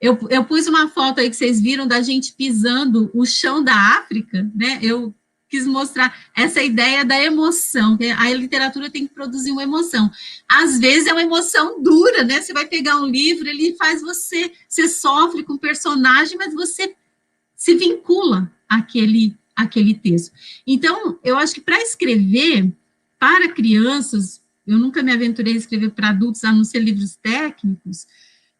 Eu pus uma foto aí que vocês viram da gente pisando o chão da África, né, eu quis mostrar essa ideia da emoção, que a literatura tem que produzir uma emoção. Às vezes é uma emoção dura, né, você vai pegar um livro, ele faz você sofre com o personagem, mas você se vincula àquele texto. Então, eu acho que para escrever para crianças, eu nunca me aventurei a escrever para adultos, a não ser livros técnicos,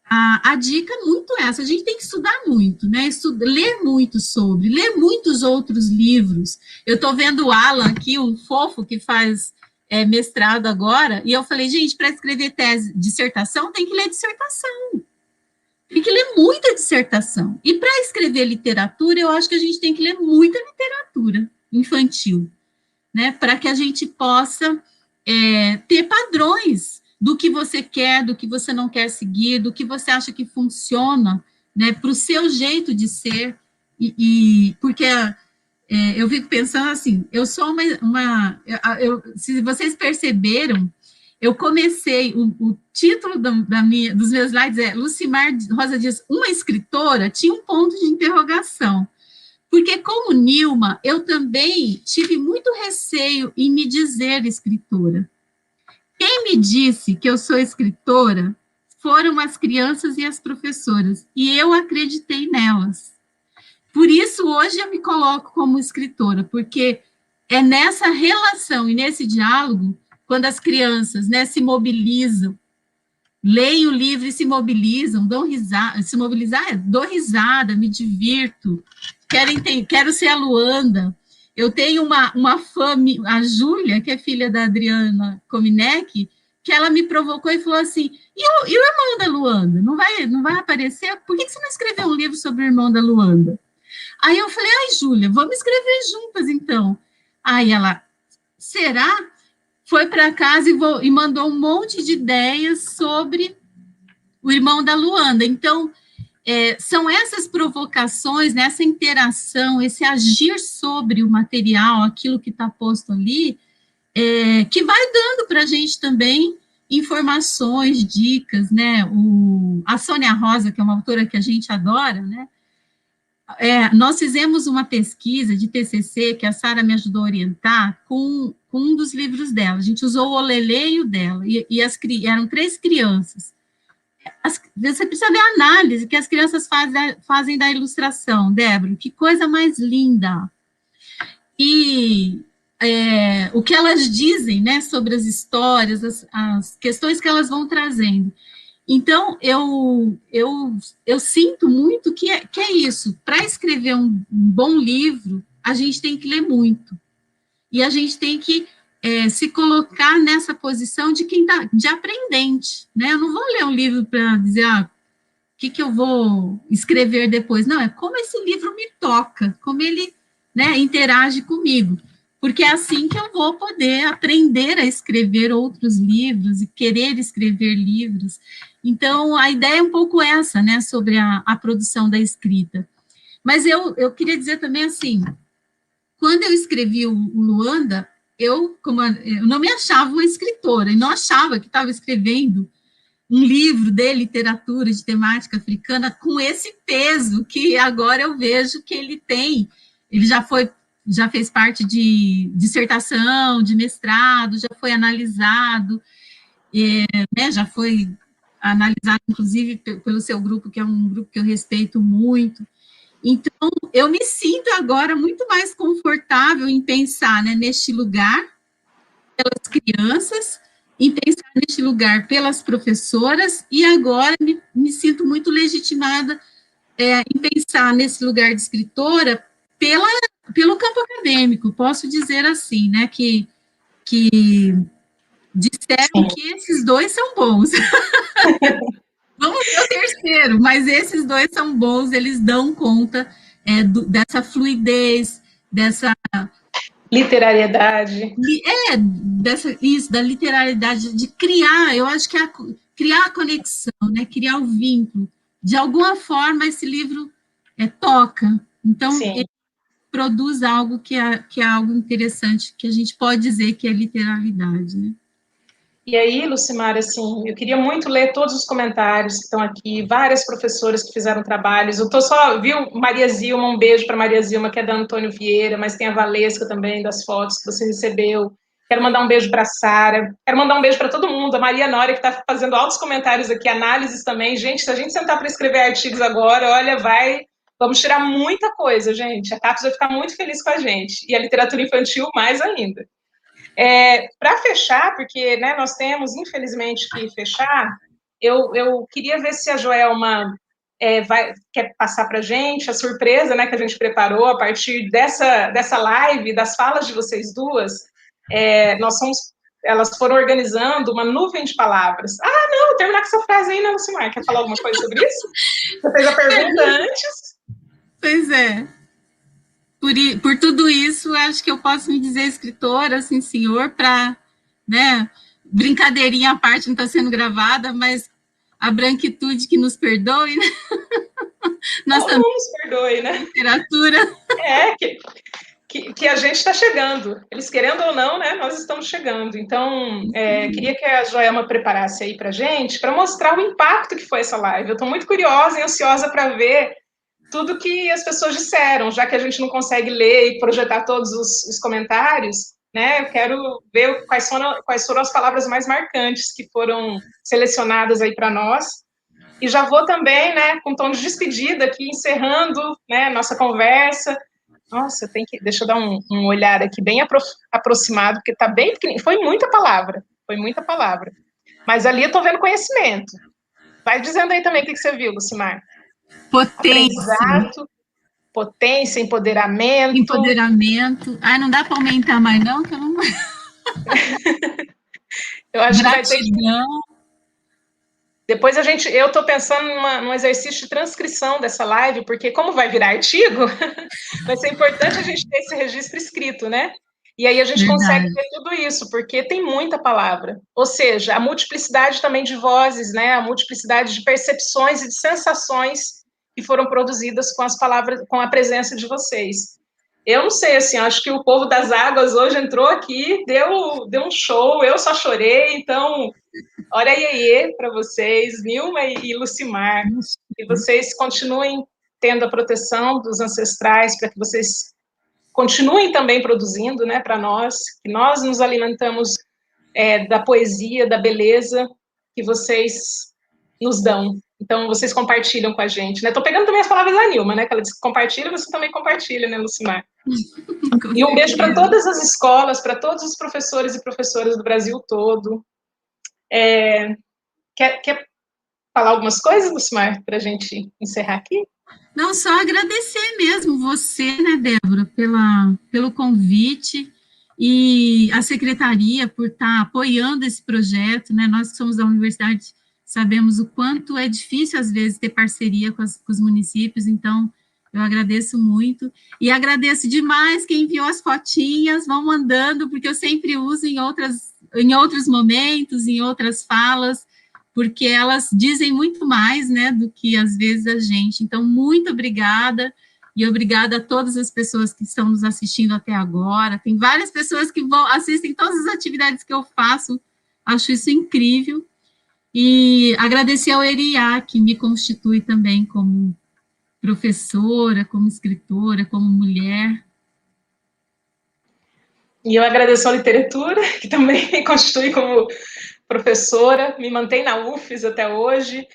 a dica é muito essa, a gente tem que estudar muito, né, ler muito ler muitos outros livros. Eu estou vendo o Alan aqui, um fofo que faz mestrado agora, e eu falei, gente, para escrever dissertação, tem que ler dissertação. Tem que ler muita dissertação. E para escrever literatura, eu acho que a gente tem que ler muita literatura infantil, né? Para que a gente possa ter padrões do que você quer, do que você não quer seguir, do que você acha que funciona, né? Para o seu jeito de ser. Porque eu fico pensando assim, eu sou se vocês perceberam, eu comecei, o título dos meus slides é Lucimar Rosa Dias, uma escritora, tinha um ponto de interrogação, porque como Nilma, eu também tive muito receio em me dizer escritora. Quem me disse que eu sou escritora foram as crianças e as professoras, e eu acreditei nelas. Por isso, hoje eu me coloco como escritora, porque é nessa relação e nesse diálogo, quando as crianças, né, se mobilizam leem o livro e se mobilizam, dão risada, se mobilizar, dou risada, me divirto, quero ser a Luanda. Eu tenho uma fã, a Júlia, que é filha da Adriana Kominek, que ela me provocou e falou assim, e o irmão da Luanda? Não vai aparecer? Por que você não escreveu um livro sobre o irmão da Luanda? Aí eu falei, ai, Júlia, vamos escrever juntas, então. Aí ela, será? Foi para casa e mandou um monte de ideias sobre o irmão da Luanda. Então, são essas provocações, né, essa interação, esse agir sobre o material, aquilo que está posto ali, que vai dando para a gente também informações, dicas, né? A Sônia Rosa, que é uma autora que a gente adora, né? Nós fizemos uma pesquisa de TCC, que a Sara me ajudou a orientar, com um dos livros dela. A gente usou o oleleio dela, eram 3 crianças. Você precisa ver a análise que as crianças fazem da ilustração, Débora, que coisa mais linda. E o que elas dizem, né, sobre as histórias, as questões que elas vão trazendo. Então, eu sinto muito que é isso. Para escrever um bom livro, a gente tem que ler muito. E a gente tem que se colocar nessa posição de quem tá, de aprendente. Né? Eu não vou ler um livro para dizer, o que eu vou escrever depois. Não, é como esse livro me toca, como ele, né, interage comigo. Porque é assim que eu vou poder aprender a escrever outros livros e querer escrever livros. Então, a ideia é um pouco essa, né, sobre a produção da escrita. Mas eu queria dizer também assim, quando eu escrevi o Luanda, eu não me achava uma escritora, e não achava que estava escrevendo um livro de literatura, de temática africana, com esse peso que agora eu vejo que ele tem. Ele já fez parte de dissertação, de mestrado, já foi analisado, né, já foi analisado, inclusive, pelo seu grupo, que é um grupo que eu respeito muito. Então, eu me sinto agora muito mais confortável em pensar, né, neste lugar, pelas crianças, em pensar neste lugar pelas professoras, e agora me sinto muito legitimada em pensar nesse lugar de escritora pelo campo acadêmico, posso dizer assim, né, que disseram que esses 2 são bons. Vamos ver o terceiro, mas esses 2 são bons, eles dão conta dessa fluidez, dessa literariedade. Da literariedade, de criar, eu acho que criar a conexão, né, criar o vínculo. De alguma forma, esse livro toca. Então, Sim. ele produz algo que é algo interessante, que a gente pode dizer que é literalidade, né? E aí, Lucimar, assim, eu queria muito ler todos os comentários que estão aqui, várias professoras que fizeram trabalhos. Eu viu Maria Zilma, um beijo para Maria Zilma, que é da Antônio Vieira, mas tem a Valesca também, das fotos que você recebeu. Quero mandar um beijo para a Sara, quero mandar um beijo para todo mundo, a Maria Nora, que está fazendo altos comentários aqui, análises também. Gente, se a gente sentar para escrever artigos agora, olha, vamos tirar muita coisa, gente. A CAPES vai ficar muito feliz com a gente, e a literatura infantil mais ainda. Para fechar, porque, né, nós temos, infelizmente, que fechar, eu queria ver se a Joelma quer passar para a gente a surpresa, né, que a gente preparou a partir dessa live, das falas de vocês duas. Elas foram organizando uma nuvem de palavras. Não, vou terminar com essa frase aí, não, Lucimar. Quer falar alguma coisa sobre isso? Você fez a pergunta antes. Pois é. Por tudo isso, acho que eu posso me dizer escritora, sim, senhor, para, né, brincadeirinha à parte, não está sendo gravada, mas a branquitude que nos perdoe, né? Nós também nos perdoe, né? Literatura. Que a gente está chegando. Eles querendo ou não, né, nós estamos chegando. Então, queria que a Joelma preparasse aí para a gente, para mostrar o impacto que foi essa live. Eu estou muito curiosa e ansiosa para ver tudo que as pessoas disseram, já que a gente não consegue ler e projetar todos os comentários, né? Eu quero ver quais foram as palavras mais marcantes que foram selecionadas aí para nós. E já vou também, né, com tom de despedida aqui, encerrando, né, nossa conversa. Nossa, deixa eu dar um olhar aqui bem aproximado, porque está bem pequenininho. Foi muita palavra. Mas ali eu estou vendo conhecimento. Vai dizendo aí também o que você viu, Lucimar. Potência. Aprendizado, potência, empoderamento. Empoderamento. Ai, não dá para aumentar mais não, que eu não... Eu acho Gratidão. Que vai ter que... Depois eu estou pensando num exercício de transcrição dessa live, porque como vai virar artigo, vai ser importante a gente ter esse registro escrito, né? E aí a gente consegue ver tudo isso, porque tem muita palavra. Ou seja, a multiplicidade também de vozes, né? A multiplicidade de percepções e de sensações que foram produzidas com as palavras, com a presença de vocês. Eu não sei, assim, acho que o povo das águas hoje entrou aqui, deu um show, eu só chorei, então, ora iê para vocês, Nilma e Lucimar, que vocês continuem tendo a proteção dos ancestrais, para que vocês continuem também produzindo, né, para nós, que nós nos alimentamos da poesia, da beleza que vocês nos dão. Então, vocês compartilham com a gente, né? Estou pegando também as palavras da Nilma, né? Que ela disse que compartilha, você também compartilha, né, Lucimar? E um beijo para todas as escolas, para todos os professores e professoras do Brasil todo. Quer falar algumas coisas, Lucimar, para a gente encerrar aqui? Não, só agradecer mesmo você, né, Débora, pelo convite e a secretaria por estar apoiando esse projeto, né? Nós que somos da universidade sabemos o quanto é difícil, às vezes, ter parceria com os municípios, então eu agradeço muito e agradeço demais quem enviou as fotinhas, vão mandando, porque eu sempre uso em outros momentos, em outras falas, porque elas dizem muito mais, né, do que às vezes a gente. Então, muito obrigada, e obrigada a todas as pessoas que estão nos assistindo até agora. Tem várias pessoas que assistem todas as atividades que eu faço, acho isso incrível. E agradecer ao Eriá, que me constitui também como professora, como escritora, como mulher. E eu agradeço a literatura, que também me constitui como professora, me mantém na UFES até hoje.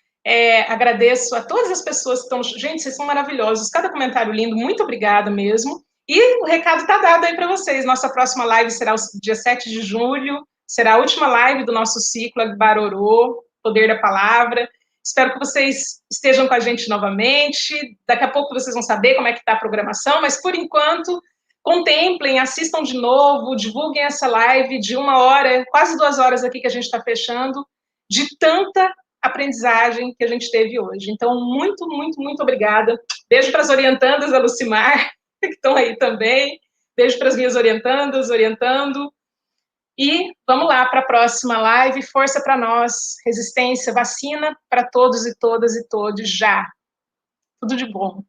Agradeço a todas as pessoas que estão... Gente, vocês são maravilhosos, cada comentário lindo, muito obrigada mesmo. E o recado está dado aí para vocês. Nossa próxima live será o dia 7 de julho, será a última live do nosso ciclo Agbar Orô, Poder da Palavra. Espero que vocês estejam com a gente novamente. Daqui a pouco vocês vão saber como é que está a programação, mas por enquanto, contemplem, assistam de novo, divulguem essa live de 1 hora, quase 2 horas aqui que a gente está fechando, de tanta aprendizagem que a gente teve hoje. Então, muito, muito, muito obrigada. Beijo para as orientandas da Lucimar, que estão aí também. Beijo para as minhas orientandas, orientando. E vamos lá para a próxima live. Força para nós, resistência, vacina para todos e todas e todos já. Tudo de bom.